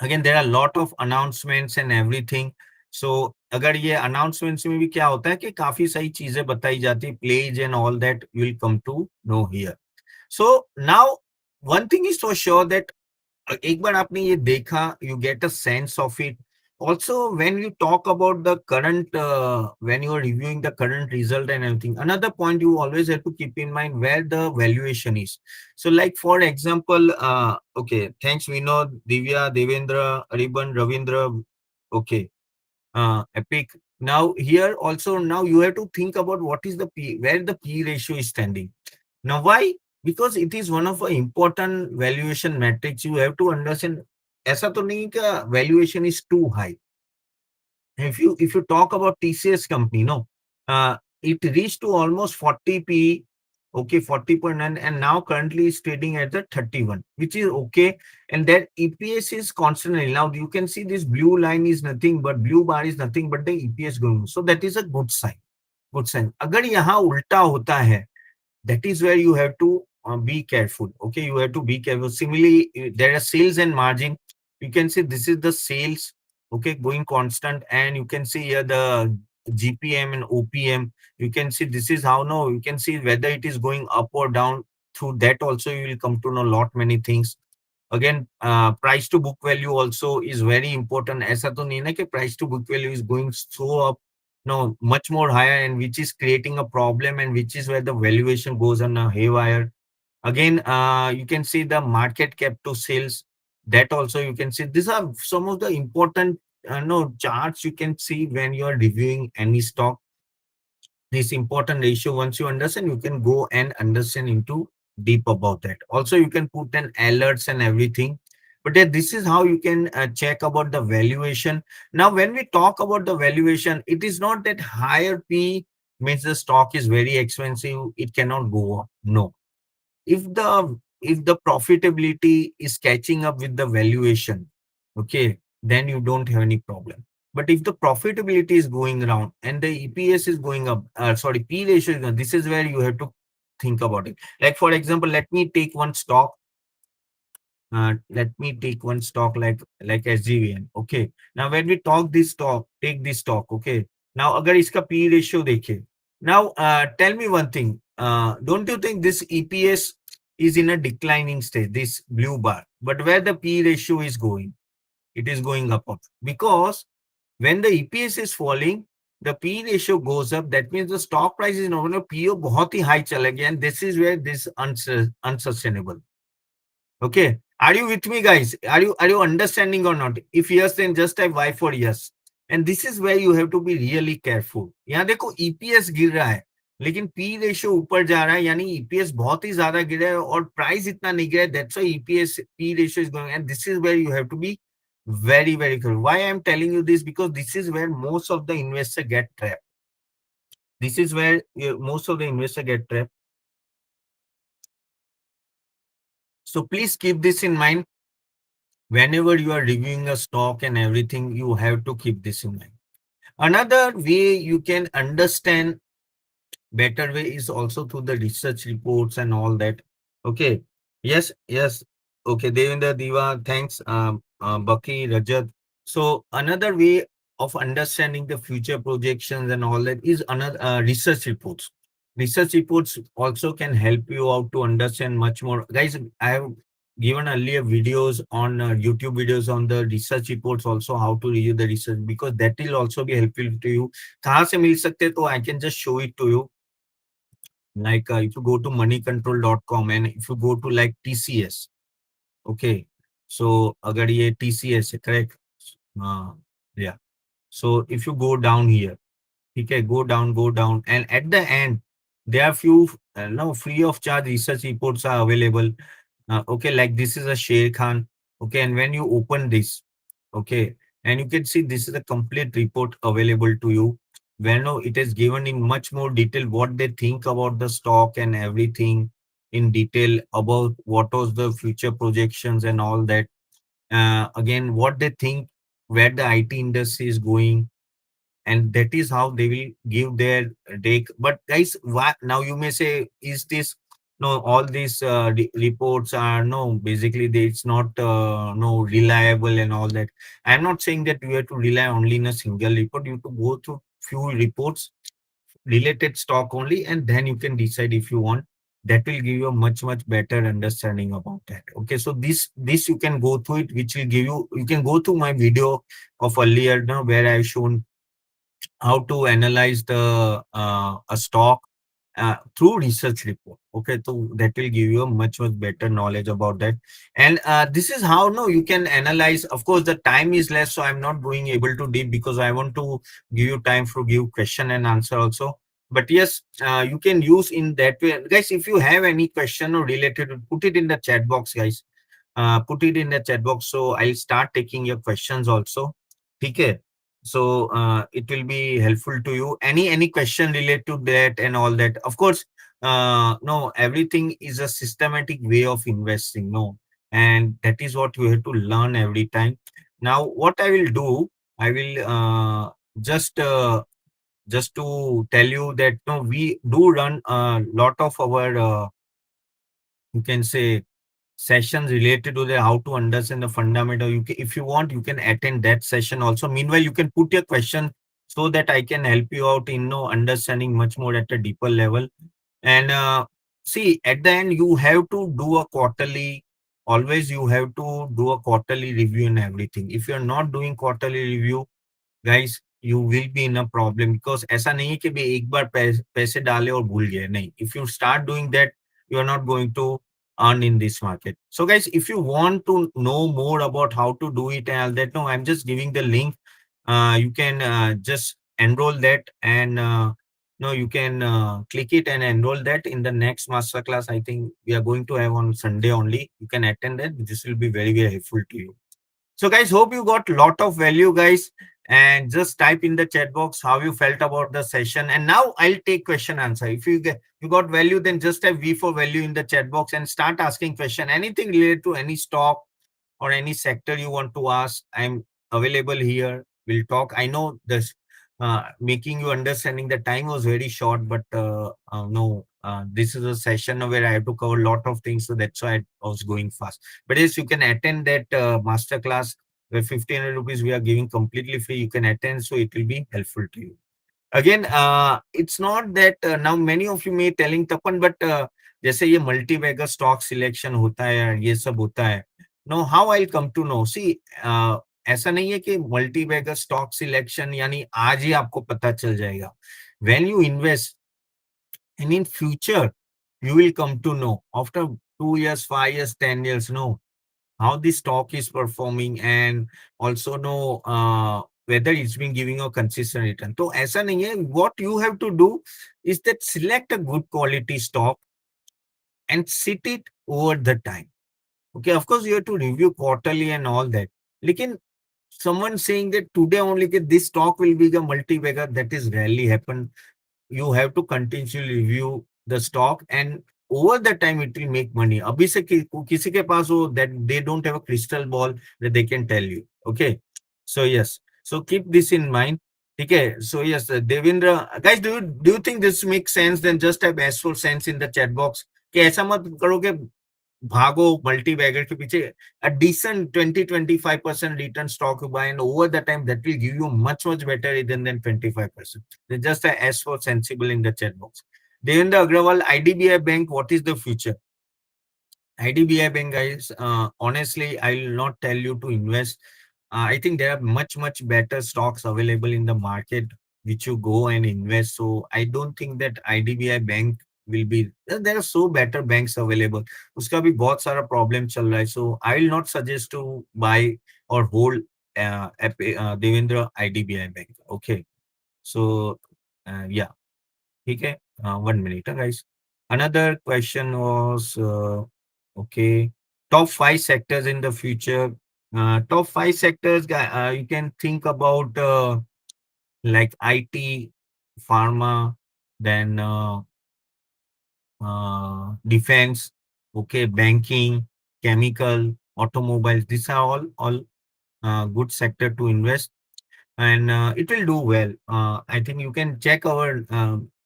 Again, there are a lot of announcements and everything. So अगर ये announcements में भी क्या होता है कि काफी सारी चीजें बताई जाती है, plays and all that, you will come to know here. So now one thing is for sure that एक बार आपने ये देखा, you get a sense of it. Also, when you talk about the current, when you are reviewing the current result and everything, another point you always have to keep in mind where the valuation is. So, like for example, okay, thanks Vinod, Divya, Devendra, Ariban, Ravindra, okay, Epic. Now here also, now you have to think about what is the P, where the P ratio is standing. Now why? Because it is one of the important valuation metrics. You have to understand. ऐसा तो नहीं कि valuation is too high. If you talk about TCS company, no, it reached to almost 40 P, okay, 40.9, and now currently is trading at the 31, which is okay. And that EPS is constantly. Now you can see this blue line is nothing but blue bar is nothing but the EPS going. So that is a good sign. Good sign. अगर यहाँ उल्टा होता है, that is where you have to be careful. Okay, you have to be careful. Similarly, there are sales and margin. You can see this is the sales, okay, going constant, and you can see here the GPM and OPM. You can see this is how, no, you can see whether it is going up or down. Through that also you will come to know lot many things. Again, price to book value also is very important. ऐसा तो नहीं ना कि price to book value is going so up, no, much more higher, and which is creating a problem, and which is where the valuation goes on a haywire. Again, you can see the market cap to sales. That also you can see. These are some of the important no charts you can see when you are reviewing any stock. This important ratio, once you understand, you can go and understand into deep about that. Also, you can put an alerts and everything. But this is how you can check about the valuation. Now, when we talk about the valuation, it is not that higher P means the stock is very expensive, it cannot go up. No, if the profitability is catching up with the valuation, okay, then you don't have any problem. But if the profitability is going around and the EPS is going up, sorry, P ratio is going, this is where you have to think about it. Like for example, let me take one stock. Let me take one stock like SGVN. Okay. Now when we talk this stock, take this stock. Okay. Now agar iska P ratio dekhe. Now tell me one thing. Don't you think this EPS is in a declining state, this blue bar? But where the P ratio is going, it is going up. Because when the EPS is falling, the P ratio goes up. That means the stock price is not, PO बहुत ही high चला गया, and this is where this unsustainable. Okay. Are you with me, guys? Are you understanding or not? If yes, then just type Y for yes. And this is where you have to be really careful. यहाँ देखो EPS गिर रहा है, लेकिन P ratio ऊपर जा रहा है, यानी EPS बहुत ही ज्यादा गिरा है और प्राइस इतना नहीं गिरा है. That's why EPS P ratio is going, and this is where you have to be very, very careful. Why I am telling you this? Because this is where most of the investors get trapped. This is where most of the investors get trapped. So please keep this in mind. Whenever you are reviewing a stock and everything, you have to keep this in mind. Another way you can understand better way is also through the research reports and all that. Okay. Yes, yes. Okay, Devendra, Diva, thanks. Baki, Rajat. So another way of understanding the future projections and all that is another research reports. Research reports also can help you out to understand much more. Guys, I have given earlier videos on YouTube videos on the research reports also, how to review the research, because that will also be helpful to you. कहाँ से मिल सकते हैं? तो I can just show it to you. Like if you go to moneycontrol.com and if you go to like TCS, okay. So अगर ये TCS है, correct? Yeah. So if you go down here, okay, go down, and at the end, there are few no free of charge research reports are available. Okay, like this is a Sher Khan. Okay, and when you open this, okay, and you can see this is a complete report available to you. Where now it is given in much more detail what they think about the stock and everything in detail about what was the future projections and all that. Again, what they think where the IT industry is going, and that is how they will give their take. But guys, why now you may say, is this no all these reports are no basically it's not no reliable and all that. I'm not saying that you have to rely only in a single report. You have to go through few reports related stock only, and then you can decide if you want. That will give you a much better understanding about that. Okay, so this you can go through it, which will give you, you can go through my video of earlier now where I've shown how to analyze the a stock through research report. Okay, so that will give you a much better knowledge about that. And this is how no you can analyze. Of course, the time is less, so I'm not going able to deep because I want to give you time for give question and answer also. But yes, you can use in that way, guys. If you have any question or related, put it in the chat box, guys. Put it in the chat box, so I'll start taking your questions also. Okay. So it will be helpful to you. Any question related to that and all that. Of course, no, everything is a systematic way of investing. No, and that is what you have to learn every time. Now, what I will do, I will just to tell you that no, we do run a lot of our you can say sessions related to the how to understand the fundamental. You can, if you want, you can attend that session also. Meanwhile, you can put your question so that I can help you out in understanding much more at a deeper level. And see, at the end, you have to do a quarterly. Always, you have to do a quarterly review and everything. If you're not doing quarterly review, guys, you will be in a problem, because ऐसा नहीं है कि भी एक बार पैसे डाले और भूल गए, नहीं. If you start doing that, you are not going to earn in this market. So guys, if you want to know more about how to do it and all that, no, I'm just giving the link. You can just enroll that, and no, you can click it and enroll that in the next masterclass. I think we are going to have on Sunday only. You can attend that. This will be very helpful to you. So guys, hope you got lot of value, guys. And just type in the chat box how you felt about the session. And now I'll take question answer. If you got value, then just type V for value in the chat box and start asking question. Anything related to any stock or any sector you want to ask, I'm available here. We'll talk. I know this making you understanding the time was very short, but no, this is a session where I have to cover a lot of things, so that's why I was going fast. But yes, you can attend that master class where 1500 rupees we are giving completely free. You can attend, so it will be helpful to you. Again, it's not that now many of you may telling Tapan, but जैसे ये multi bagger stock selection होता है, ये सब होता है. No how I come to know, see ऐसा नहीं है कि मल्टी बैगर स्टॉक सिलेक्शन यानी आज ही आपको पता चल जाएगा. When you invest and in future, you will come to know after 2 years, 5 years, 10 years, no, how the stock is performing, and also know whether it's been giving a consistent return. So ऐसा नहीं है. What you have to do is that select a good quality stock and sit it over the time. Okay, of course you have to review quarterly and all that. लेकिन someone saying that today only that this stock will be a multi-bagger, that is rarely happen. You have to continuously review the stock, and over the time it will make money. अभी से किसी के पास हो that they don't have a crystal ball that they can tell you. Okay, so yes, so keep this in mind. Okay, so yes, Devendra, guys, do you think this makes sense? Then just type S for sense in the chat box. कि ऐसा मत करो कि भागो multi-bagger के पीछे. A decent 20-25% return stock you buy, and over the time that will give you much better return than 25%. Then just a S for sensible in the chat box. Devendra Agrawal, IDBI Bank, what is the future? IDBI Bank, guys, honestly, I will not tell you to invest. I think there are much better stocks available in the market which you go and invest. So I don't think that IDBI Bank will be. There are so better banks available. उसका भी बहुत सारा problem चल रहा है. So I will not suggest to buy or hold Devendra IDBI Bank. Okay. So yeah. ठीक है. 1 minute, guys. Another question was okay. Top five sectors in the future. Top five sectors, you can think about like IT, pharma, then defense, okay, banking, chemical, automobiles. These are all good sector to invest, and it will do well. I think you can check our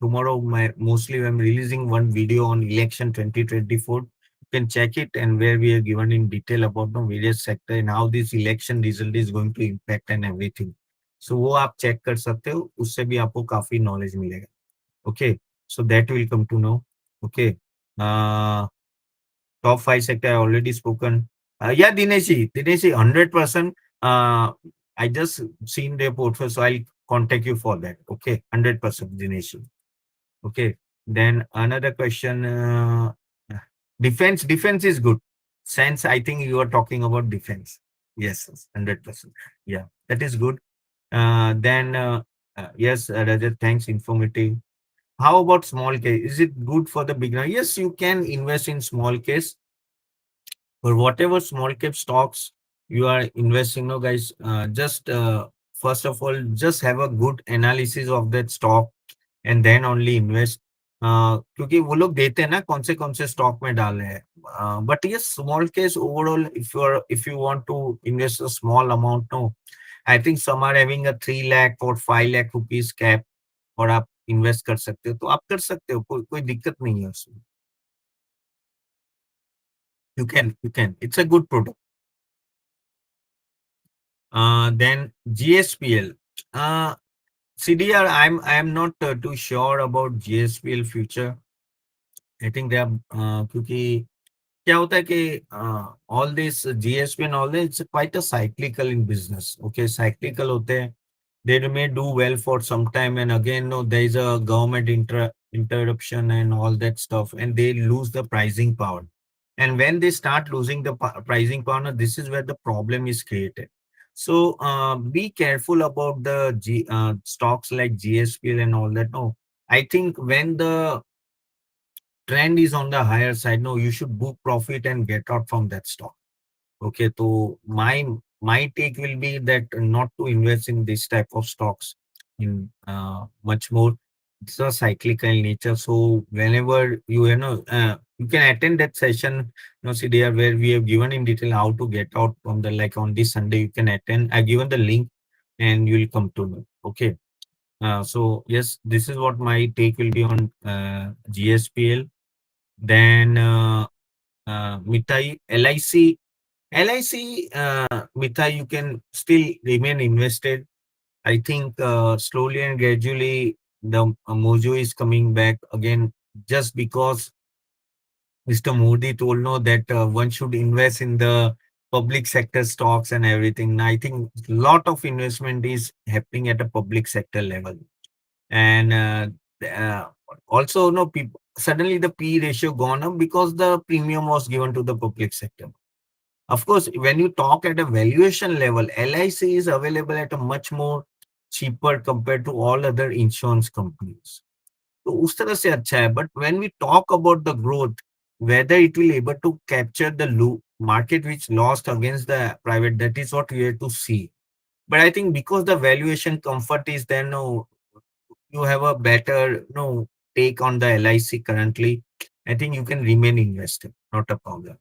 tomorrow. Mostly I'm releasing one video on election 2024. You can check it, and where we are given in detail about the various sector and how this election result is going to impact and everything. So वो आप check कर सकते हो, उससे भी आपको काफी knowledge मिलेगा. Okay, so that will come to know. Okay, uh, top five sector I already spoken. Yeah, Dineshi, 100%. I just seen their portfolio, so I'll contact you for that. Okay, 100%, Dineshi. Okay. Then another question. Defense is good. Since I think you are talking about defense. Yes, 100%. Yeah, that is good. Then yes, Rajat, thanks. Informative. How about small case? Is it good for the beginner? Yes, you can invest in small case for whatever small cap stocks you are investing. No, guys, just first of all, just have a good analysis of that stock and then only invest. क्योंकि वो लोग देते हैं ना कौन से stock में डाल रहे हैं. बट ये small case overall, if you want to invest a small amount, no, I think some are having a 3 lakh or 5 lakh rupees cap, और आप इन्वेस्ट कर सकते हो तो आप कर सकते हो, कोई दिक्कत नहीं है उसमें. You can, it's a good product. Then GSPL. CDR, I'm not too sure about GSPL future. I think they are क्योंकि क्या होता है कि all this GSP and all that, it's quite a cyclical in business. Okay, cyclical होते हैं. They may do well for some time, and again, no, there is a government interruption and all that stuff, and they lose the pricing power. And when they start losing the pricing power, now, this is where the problem is created. So be careful about the stocks like GSPL and all that. No, I think when the trend is on the higher side, no, you should book profit and get out from that stock. Okay, so my take will be that not to invest in this type of stocks in much more. It's a cyclical in nature. So whenever you can attend that session, CDR, where we have given in detail how to get out from the, like on this Sunday, you can attend. I've given the link and you will come to know. Okay. So yes, this is what my take will be on GSPL. Then Mitai, LIC, Mithai, you can still remain invested. I think slowly and gradually the mojo is coming back again, just because Mr. Modi told no that one should invest in the public sector stocks and everything. I think a lot of investment is happening at a public sector level, and uh, also no people suddenly the P ratio gone up because the premium was given to the public sector. Of course, when you talk at a valuation level, LIC is available at a much more cheaper compared to all other insurance companies. तो उस तरह से अच्छा है. But when we talk about the growth, whether it will able to capture the market which lost against the private, that is what we have to see. But I think because the valuation comfort is there, no, you have a better take on the LIC currently. I think you can remain invested, not a problem.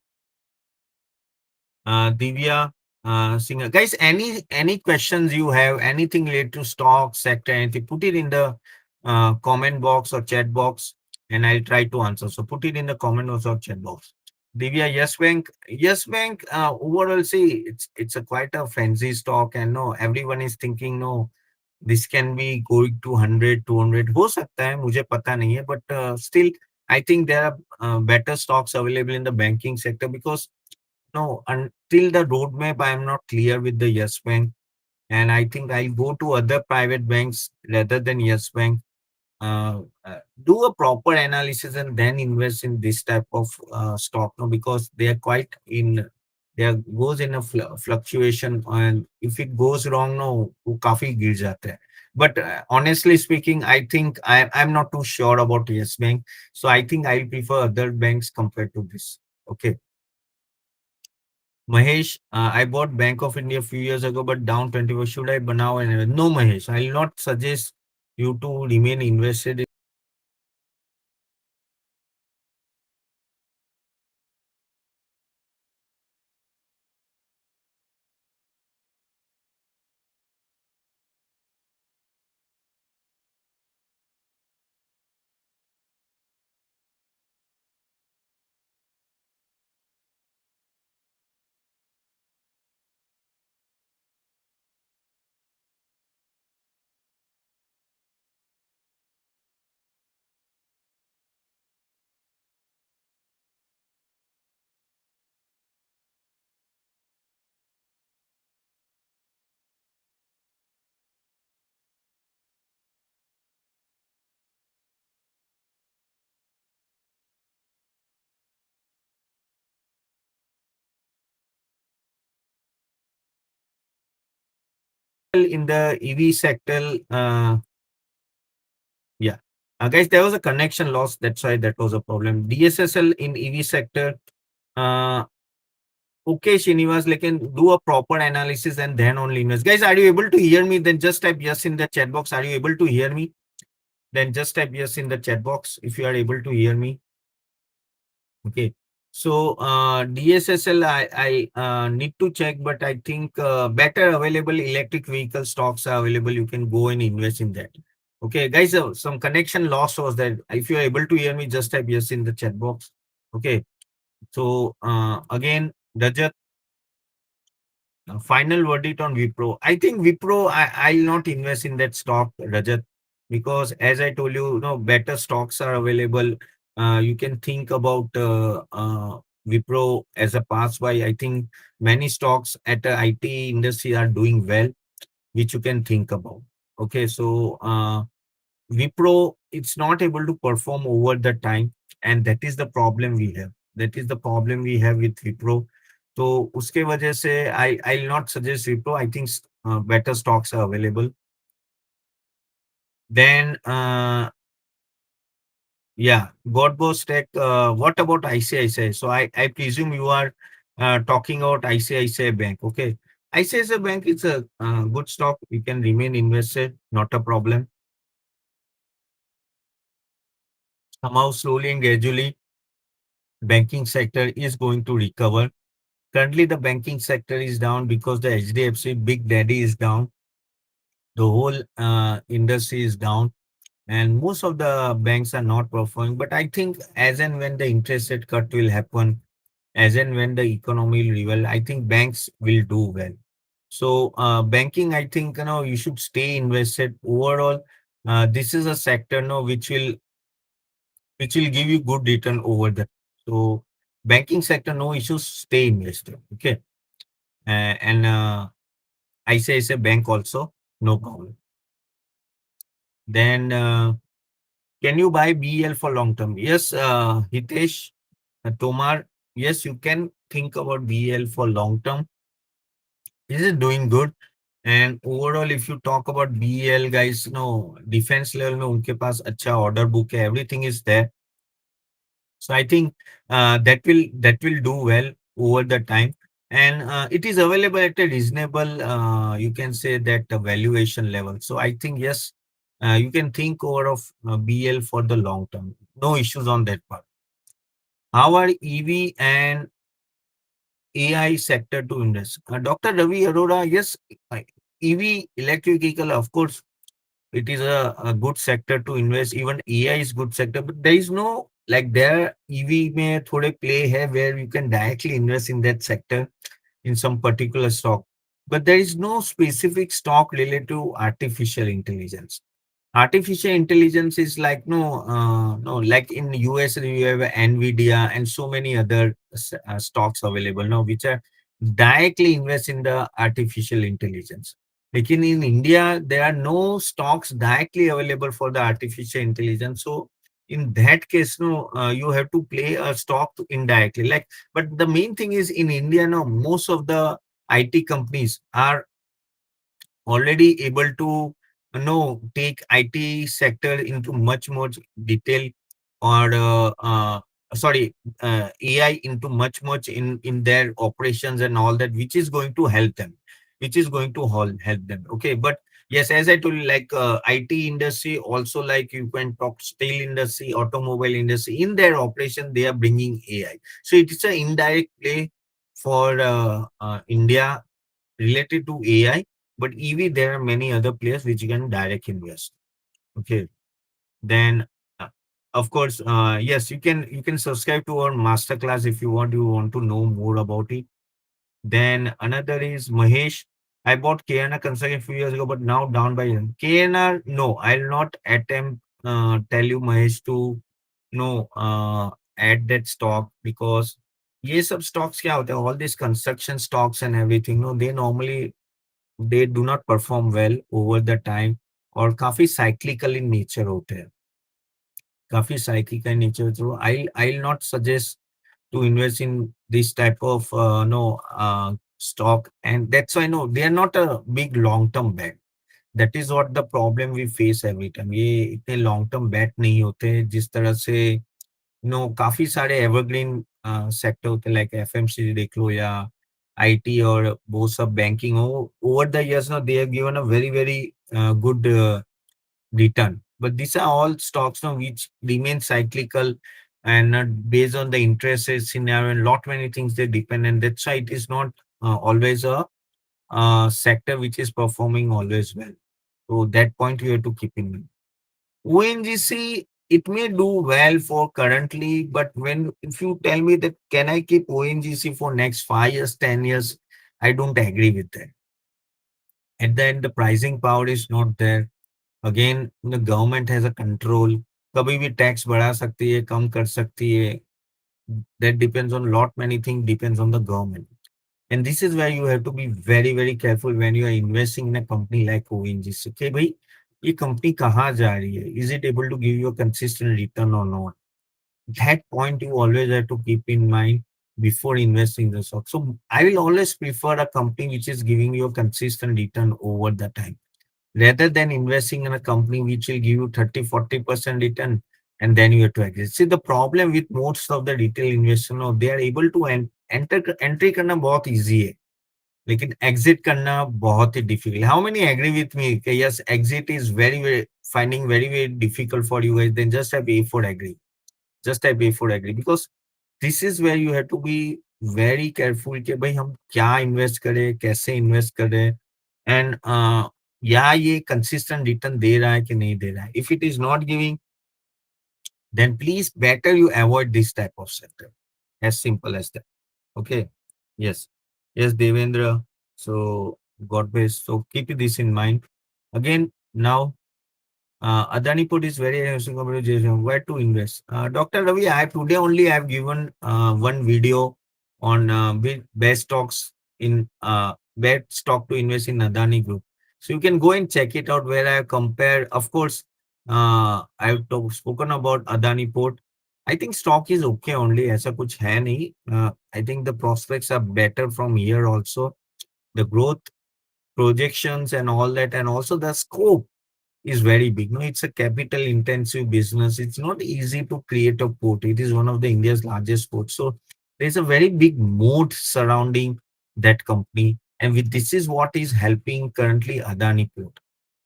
Divya. Singer. Guys, any questions you have, anything related to stock sector, anything, put it in the comment box or chat box, and I'll try to answer. So put it in the comment box or chat box. Divya, Yes Bank. Yes Bank, overall, see, it's a quite a fancy stock, and no, everyone is thinking, no, this can be going to 100, 200. हो सकता है, मुझे पता नहीं है, but still, I think there are better stocks available in the banking sector because no, until the roadmap, I am not clear with the Yes Bank, and I think I'll go to other private banks rather than Yes Bank. Do a proper analysis and then invest in this type of stock, no, because they are quite in there goes in a fluctuation, and if it goes wrong, no, वो काफी गिर जाता है. But honestly speaking, I think I'm not too sure about Yes Bank, so I think I'll prefer other banks compared to this. Okay. Mahesh, I bought Bank of India a few years ago, but down 20%. Should I now? And no, Mahesh, I will not suggest you to remain invested in the EV sector. Yeah. Guys, there was a connection loss. That's why that was a problem. DSSL in EV sector. Uh, okay, Srinivas, like, do a proper analysis and then only invest. Guys, are you able to hear me? Then just type yes in the chat box. Are you able to hear me? Then just type yes in the chat box if you are able to hear me. Okay. So DSSL, I need to check, but I think better available electric vehicle stocks are available. You can go and invest in that. Okay, guys, some connection loss was there. If you are able to hear me, just type yes in the chat box. Okay. So again, Rajat, final verdict on Wipro. I think Wipro, I'll not invest in that stock, Rajat, because as I told you, better stocks are available. You can think about Wipro as a pass by. I think many stocks at the IT industry are doing well, which you can think about. Okay, so Wipro, it's not able to perform over the time, and that is the problem we have. That is the problem we have with Wipro. तो उसके वजह से I'll not suggest Wipro. I think better stocks are available. Then yeah, Godboss Tech. What about ICICI? So I presume you are talking about ICICI Bank. Okay, ICICI Bank is a good stock. You can remain invested, not a problem. Somehow slowly and gradually, banking sector is going to recover. Currently, the banking sector is down because the HDFC Big Daddy is down. The whole industry is down, and most of the banks are not performing. But I think as and when the interest rate cut will happen, as and when the economy will revive, I think banks will do well. So banking, I think you should stay invested overall. This is a sector which will give you good return over the. So banking sector, no issues, stay invested. Okay, and ICICI Bank also, no problem. Then can you buy BL for long term? Yes, Hitesh, Tomar, yes, you can think about BL for long term. This is doing good. And overall, if you talk about BL, guys, no, defense level में उनके पास अच्छा order book है, everything is there. So I think that will do well over the time, and it is available at a reasonable, you can say that valuation level. So I think yes, you can think over of BL for the long term. No issues on that part. How are EV and AI sector to invest? Dr. Ravi Arora, yes, uh, EV, electric vehicle, of course, it is a good sector to invest. Even AI is good sector, but there is no like there EV में थोड़े play है where you can directly invest in that sector in some particular stock. But there is no specific stock related to artificial intelligence. Artificial intelligence is like no, like in US you have Nvidia and so many other stocks available now which are directly invest in the artificial intelligence. Like in India there are no stocks directly available for the artificial intelligence. So in that case no, you have to play a stock indirectly. Like, but the main thing is in India now most of the IT companies are already able to take IT sector into much more detail, or sorry, AI into much in their operations and all that, which is going to help them, which is going to help them. Okay, but yes, as I told you, like IT industry, also like you can talk steel industry, automobile industry, in their operation they are bringing AI. So it is an indirect play for India related to AI, but EV, there are many other players which you can direct invest. Okay. Then, uh, of course, yes, you can subscribe to our masterclass if you want to know more about it. Then another is Mahesh. I bought KNR Construction a few years ago, but now down by KNR. No, I'll not attempt tell you Mahesh to add that stock, because ये सब stocks क्या होते हैं, all these construction stocks and everything, no, they normally they do not perform well over the time, और काफी cyclical in nature होते हैं, काफी cyclical in nature. So I'll not suggest to invest in this type of no stock, and that's why no, they are not a big long term bet. That is what the problem we face every time. ये इतने long term bet नहीं होते जिस तरह से काफी सारे evergreen sector होते हैं, लाइक एफएमसीजी देख लो या आईटी और वो सब बैंकिंग हो, over the years they have given a very very good return. But these are all stocks now which remain cyclical and based on the interest rate scenario and lot many things they depend. And that's why it is not always a sector which is performing always well. So that point you have to keep in mind. ONGC, it may do well for currently, but when if you tell me that can I keep ONGC for next 5 years, 10 years, I don't agree with that. At the end, the pricing power is not there. Again, the government has a control. कभी भी tax बढ़ा सकती है, कम कर सकती है. That depends on lot many things. Depends on the government, and this is where you have to be very very careful when you are investing in a company like ONGC. Okay, भाई ये company कहाँ जा रही है? Is it able to give you a consistent return or not? That point you always have to keep in mind before investing in the stock. So I will always prefer a company which is giving you a consistent return over the time, rather than investing in a company which will give you 30-40% return and then you have to exit. See, the problem with most of the retail investors, they are able to enter entry करना बहुत easy है, लेकिन exit करना बहुत ही difficult. How many agree with me कि yes, exit is very very finding very very difficult for you guys? Then just type A for agree. Just type A for agree, because this is where you have to be very careful कि भाई हम क्या invest करें, कैसे invest करें, and या ये consistent return दे रहा है कि नहीं दे रहा है. If it is not giving, then please better you avoid this type of sector. As simple as that. Okay. Yes. Yes, Devendra. So God bless. So keep this in mind. Again, now Adani put is very interesting conversation. Where to invest? Dr. Ravi, I today only have given one video on best stocks in best stock to invest in Adani Group. So you can go and check it out where I compare. Of course, I've spoken about Adani Port. I think stock is okay only. ऐसा कुछ है नहीं. I think the prospects are better from here also. The growth projections and all that, and also the scope is very big. No, it's a capital intensive business. It's not easy to create a port. It is one of the India's largest ports. So there's a very big moat surrounding that company. And with this is what is helping currently Adani Port.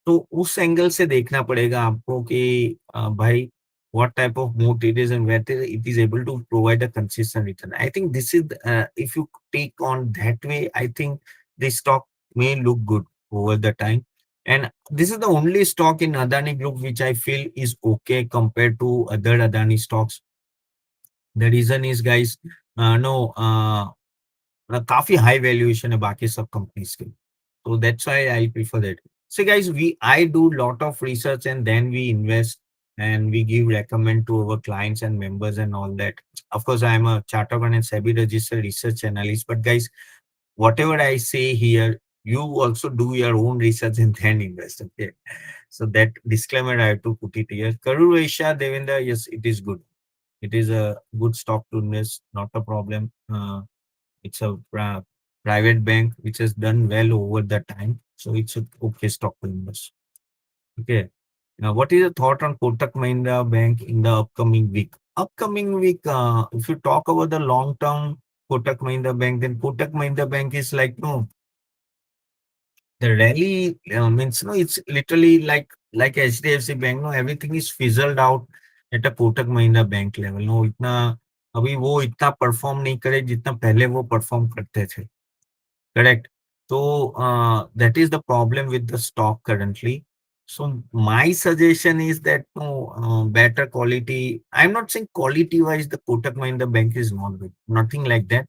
तो उस angle से देखना पड़ेगा आपको कि भाई what type of moat it is, and whether it is able to provide a consistent return. I think this is, if you take on that way, I think the stock may look good over the time. And this is the only stock in Adani Group which I feel is okay compared to other Adani stocks. The reason is, guys, no, काफी high valuation है बाकी सब companies के. So that's why I prefer that. So guys, I do lot of research and then we invest and we give recommend to our clients and members and all that. Of course, I am a chartered and SEBI registered research analyst. But guys, whatever I say here, you also do your own research and then invest. Okay. So that disclaimer I have to put it here. Karur Asia, Devendra, yes, it is good. It is a good stock to invest, not a problem. It's a private bank which has done well over the time. So it's a okay stock to invest. Okay. Now, what is your thought on Kotak Mahindra Bank in the upcoming week? Upcoming week, if you talk about the long term Kotak Mahindra Bank, then Kotak Mahindra Bank is like, no, the rally means, no, it's literally like HDFC Bank, no, everything is fizzled out at a Kotak Mahindra Bank level. No, इतना अभी वो इतना perform नहीं करे जितना पहले वो perform करते थे. Correct. So that is the problem with the stock currently. So my suggestion is that, no, better quality. I'm not saying quality wise the Kotak Mahindra Bank is not good. Nothing like that.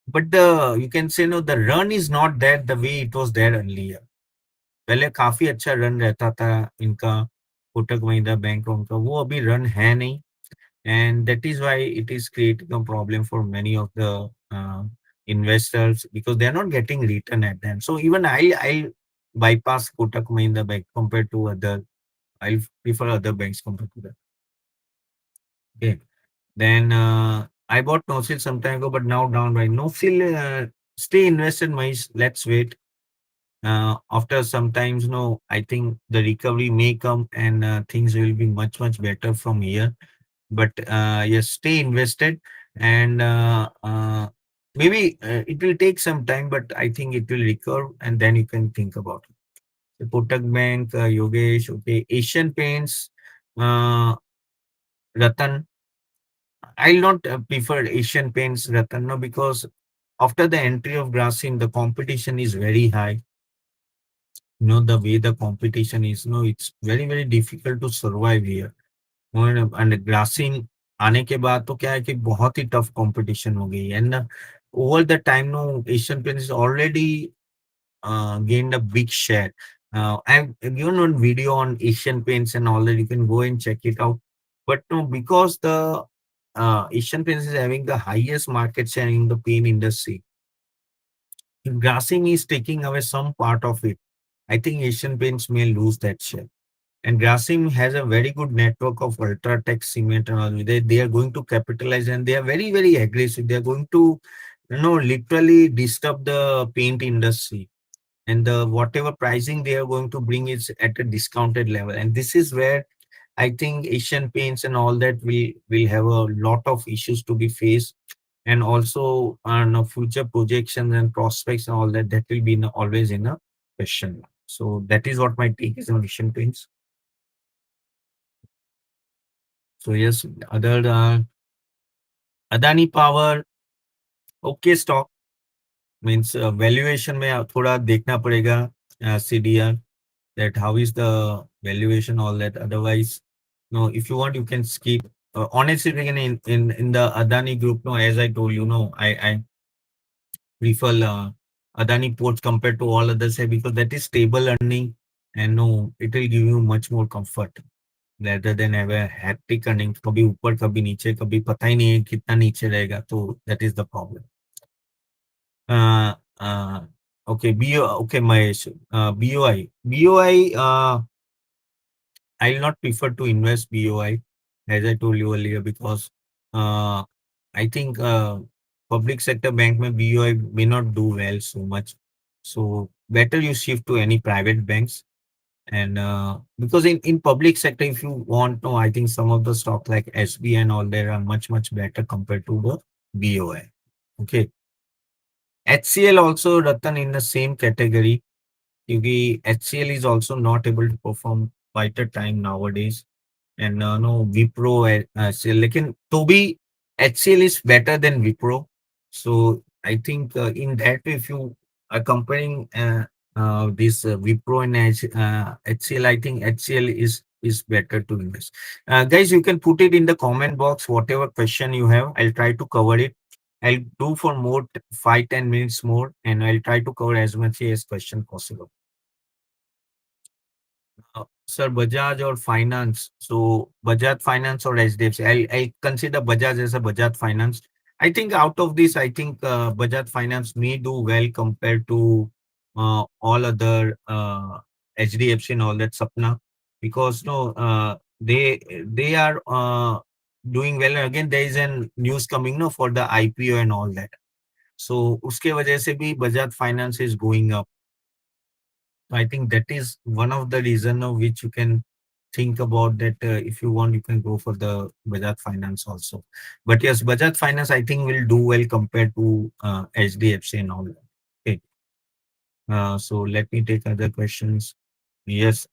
But the you can say, no, the run is not there the way it was there earlier. पहले काफी अच्छा run रहता था इनका, Kotak Mahindra bank का, उनका वो अभी रन है नहीं. And that is why it is creating a problem for many of the investors, because they are not getting return at them. So even I'll bypass Kotak Mahindra Bank compared to other. I'll prefer other banks compared to that. Okay. Then I bought Nosil some time ago, but now down by Nosil. Stay invested, Mahesh. Let's wait. After sometimes, no, I think the recovery may come and things will be much better from here. But yes, stay invested, and maybe it will take some time, but I think it will recover, and then you can think about it. So Kotak Bank, Yogesh, okay, Asian Paints, uh, Ratan. I'll not prefer Asian Paints, Ratan, no, because after the entry of Grasim, the competition is very high. You know, the way the competition is, no, it's very difficult to survive here. And Grasim आने के बाद तो क्या है कि बहुत ही tough competition हो गई. And over the time, no, Asian Paints is already gained a big share. I've given one video on Asian Paints and all that. You can go and check it out. But no, because the Asian Paints is having the highest market share in the paint industry, if Grasim is taking away some part of it, I think Asian Paints may lose that share. And Grasim has a very good network of Ultratech cement and all. They are going to capitalize, and they are very aggressive. They are going to, literally disturb the paint industry. And the whatever pricing they are going to bring is at a discounted level. And this is where I think Asian Paints and all that will have a lot of issues to be faced. And also future projections and prospects and all that will be always in a question. So that is what my take is on Asian Paints. So yes, other Adani Power, okay stock, means valuation में थोड़ा देखना पड़ेगा, CDR, that how is the valuation, all that. Otherwise, no, if you want, you can skip. Honestly, again, in the Adani group, no, as I told you, no, I prefer Adani ports compared to all others, because that is stable earning, and no, it will give you much more comfort rather than have a hectic earning. कभी ऊपर कभी नीचे, कभी पता ही नहीं है कितना नीचे रहेगा, तो that is the problem. uh, uh, okay, okay, Mahesh, BOI, I will not prefer to invest BOI, as I told you earlier, because uh, I think public sector bank mein BOI may not do well so much. So better you shift to any private banks. And because in public sector, if you want to, I think some of the stock like SB and all there are much better compared to the BOI. Okay. HCL also, Ratan, in the same category. क्योंकि HCL is also not able to perform quite a time nowadays. and no Wipro लेकिन तो भी HCL is better than Wipro. So I think in that way, if you are comparing this Wipro and HCL, I think HCL is better to invest. Guys, you can put it in the comment box whatever question you have. I'll try to cover it. I'll do for more 5-10 minutes more, and I'll try to cover as much as question possible. Sir, Bajaj or finance? So Bajaj Finance or HDFC? I consider Bajaj as a Bajaj Finance. I think out of this, I think Bajaj Finance may do well compared to all other HDFC and all that Sapna, because no, they are doing well. And again, there is an news coming no for the IPO and all that. So उसके वजह से भी Bajaj Finance is going up. I think that is one of the reason of which you can think about that. If you want, you can go for the Bajaj Finance also. But yes, Bajaj Finance I think will do well compared to HDFC and all. Okay. So let me take other questions. Yes.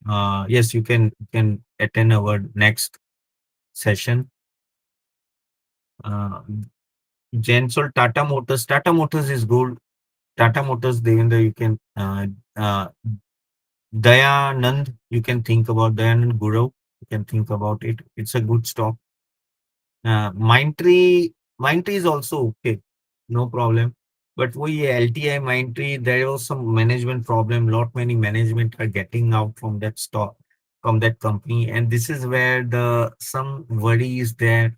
Yes, you can attend our next session. Uh, Gensol Tata Motors. Tata Motors is good. Tata Motors, Devendra, you can Dayanand, you can think about Dayanand Guru. You can think about it. It's a good stock. Mindtree is also okay, no problem. But we LTI Mindtree, there was some management problem. Lot many management are getting out from that stock, from that company, and this is where the some worry is there.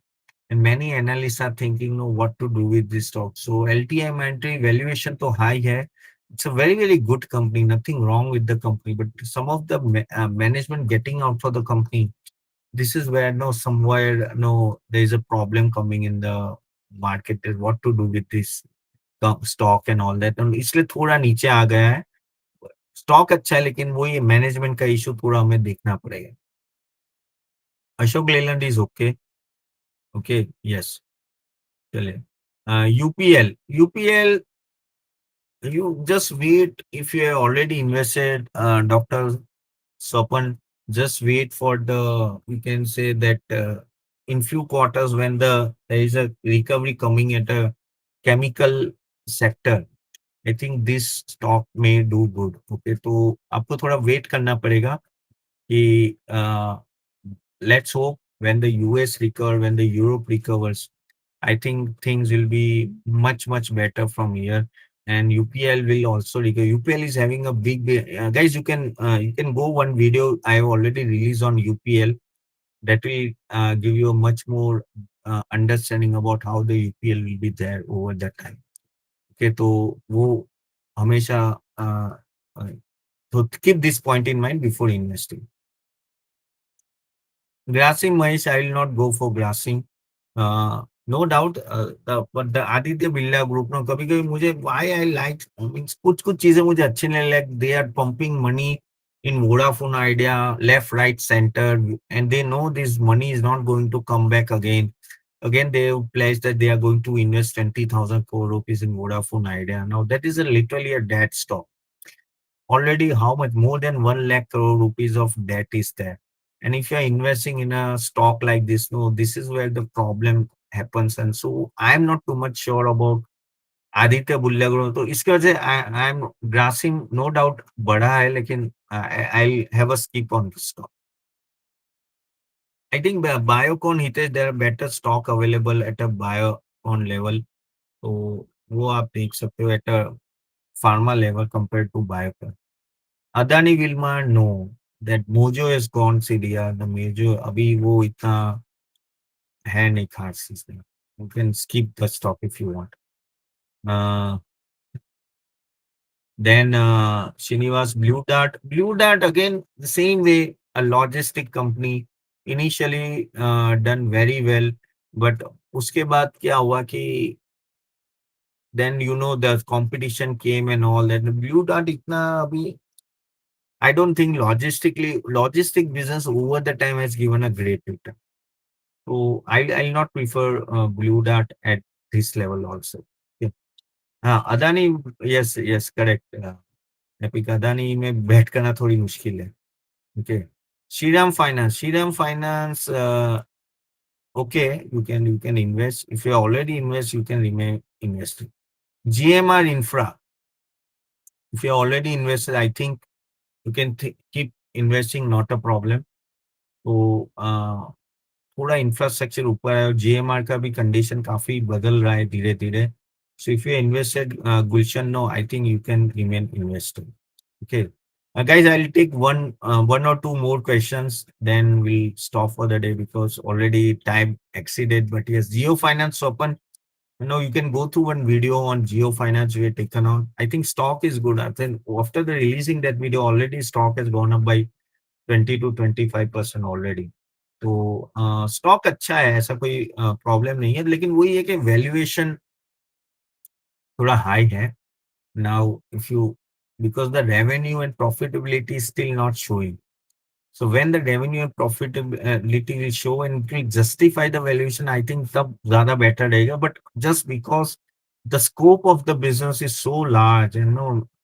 And many analysts are thinking, no, what to do with this stock. So LTI Mindtree valuation to high hai. It's a very, very good company. Nothing wrong with the company, but some of the management getting out for the company, this is where no somewhere no there is a problem coming in the market is what to do with this stock and all that, and इसलिए थोड़ा नीचे आ गया है. Stock अच्छा है लेकिन वो ये मैनेजमेंट का इशू थोड़ा हमें देखना पड़ेगा. Ashok Leyland is okay. Okay. Yes. चलिए. UPL you just wait. If you have already invested, Dr. Sopan, just wait for the, we can say that in few quarters when there is a recovery coming at a chemical sector, I think this stock may do good. Okay, तो आपको थोड़ा wait करना पड़ेगा कि let's hope when the US recover, when the Europe recovers, I think things will be much, much better from here. And UPL will also recover. UPL is having a guys. You can go one video I have already released on UPL that will give you a much more understanding about how the UPL will be there over that time. Okay, तो वो हमेशा so keep this point in mind before investing. Grassing, Mahesh, I will not go for grassing. No doubt, but the Aditya Birla Group, no, कभी-कभी मुझे why I like, means कुछ-कुछ चीजें मुझे अच्छी नहीं like. They are pumping money in Vodafone Idea, left, right, center, and they know this money is not going to come back again. Again, they pledge that they are going to invest 20,000 crore rupees in Vodafone Idea. Now, that is literally a dead stock. Already how much more than 1 lakh crore rupees of debt is there. And if you are investing in a stock like this, no, this is where the problem happens. And so I am not too much sure about Aditya Birla Group. So इसके वजह I am grasping, no doubt बढ़ा है लेकिन I'll have a skip on the stock. I think Biocon Hitesh, there are better stock available at a Biocon level. तो वो आप देख सकते हो at a pharma level compared to Biocon. Adani Wilmar, no. That Mojo has gone CDR. The Mojo, अभी वो इतना है नहीं खास इसमें. You can skip the stock if you want. Uh, then Srinivas Blue Dart. Blue Dart again the same way. A logistic company initially done very well, but उसके बाद क्या हुआ कि then you know the competition came and all that. Blue Dart इतना अभी I don't think logistic business over the time has given a great return. So I'll not prefer Blue Dart at this level also. Yeah. Adani, yes, correct. Epic Adani में बैठ करना थोड़ी मुश्किल है. Okay. Shriram Finance. Okay, you can invest. If you already invest, you can remain invested. GMR Infra. If you already invested, I think you can keep investing. Not a problem. तो थोड़ा infrastructure ऊपर है और GMR का भी condition काफी बदल रहा है धीरे धीरे. So if you invested, Gulshan, no, I think you can remain invested. Okay. Guys, I'll take one or two more questions, then we'll stop for the day because already time exceeded. But yes, Geo Finance Open, you can go through one video on Geo Finance we have taken on. I think stock is good. I think after the releasing that video, already stock has gone up by 20 to 25% already. तो stock अच्छा है, ऐसा कोई problem नहीं है, लेकिन वही है कि वैल्यूएशन थोड़ा हाई है. Now, if you because the revenue and profitability is still not showing. So when the revenue and profitability will show and it will justify the valuation, I think तब ज़्यादा better रहेगा. But just because the scope of the business is so large, and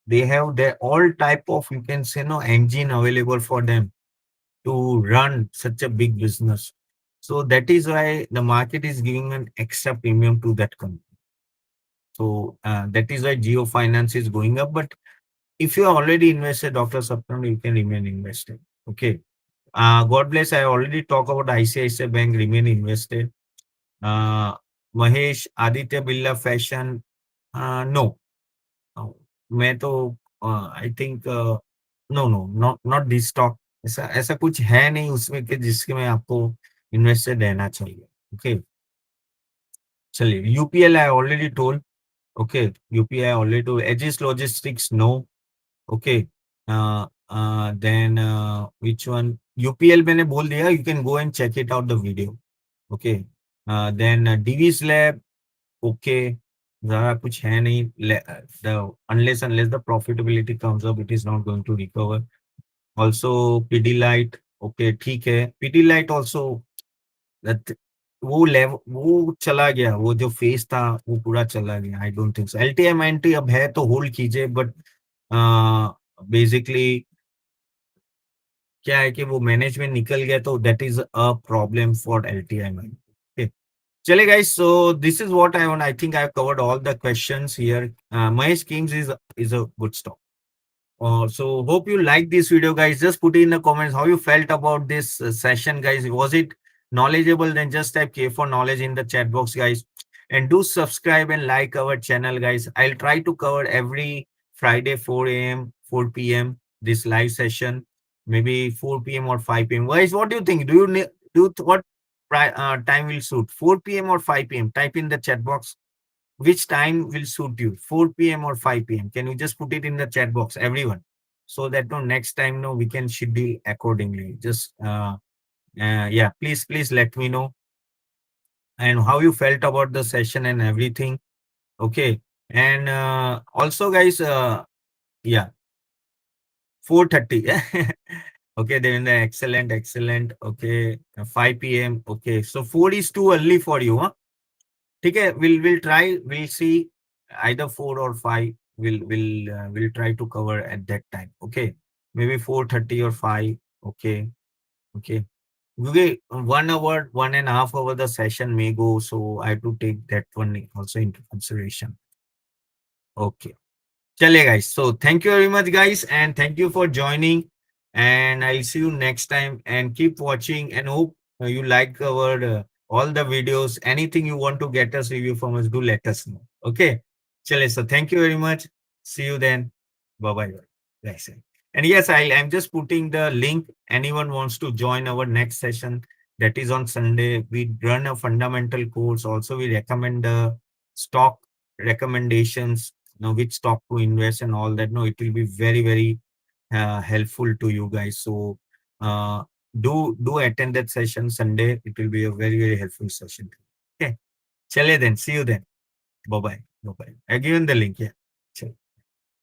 they have their all type of, you can say, engine available for them to run such a big business. So that is why the market is giving an extra premium to that company. So that is why Geo Finance is going up. But if you are already invested, Dr. Saptam, you can remain invested. Okay. God bless. I already talked about ICICI Bank, remain invested. Uh, Mahesh, Aditya Birla Fashion, no. मैं तो I think no no not this stock. ऐसा ऐसा कुछ है नहीं उसमें कि जिसके में आपको इन्वेस्टेड रहना चाहिए. ओके, चलिए. UPL I already told. Okay, UPI already told. Aegis Logistics, no. Okay, then which one. UPL मैंने बोल दिया, you can go and check it out the video. Okay, then Divi's lab. Okay, ज़्यादा कुछ है नहीं. Unless the profitability comes up, it is not going to recover. Also, Pidilite, okay ठीक है. Pidilite also, that वो लेव वो चला गया, वो जो फेस था वो पूरा चला गया. I don't think so. एलटीएमएनटी अब है तो होल्ड कीजिए, बट बेसिकली क्या है कि वो मैनेजमेंट निकल गया, तो that is a problem for एलटीएमएनटी. Chale guys, so this is what I want. I think I've covered all the questions here. Mahesh Kings is a good stock. So hope you like this video, guys. Just put in the comments how you felt about this session, guys. Was it knowledgeable? Then just type K for knowledge in the chat box, guys. And do subscribe and like our channel, guys. I'll try to cover every Friday 4 a.m., 4 p.m. this live session, maybe 4 p.m. or 5 p.m. Guys, what do you think? What time will suit? 4 p.m. or 5 p.m.? Type in the chat box. Which time will suit you, 4 p.m. or 5 p.m.? Can you just put it in the chat box, everyone, so that next time we can schedule accordingly. Just yeah, please let me know and how you felt about the session and everything. Okay, and also guys, yeah, 4:30. Okay, then excellent. Okay, 5 p.m. Okay, so 4 is too early for you, huh? Okay, we'll try. We'll see either 4 or 5. We'll try to cover at that time. Okay, maybe 4:30 or 5. Okay, okay. Okay, 1 hour, 1.5 hour the session may go, so I have to take that one also into consideration. Okay. Chale guys. So thank you very much, guys, and thank you for joining. And I'll see you next time. And keep watching. And hope you like our all the videos. Anything you want to get us review from us, do let us know. Okay. Chale. So thank you very much. See you then. Bye bye, guys. And yes, I'm just putting the link. Anyone wants to join our next session? That is on Sunday. We run a fundamental course. Also, we recommend the stock recommendations, which stock to invest and all that. No, it will be very helpful to you guys. So do attend that session Sunday. It will be a very helpful session. Okay, chale then. See you then. Bye bye. I given the link. Yeah.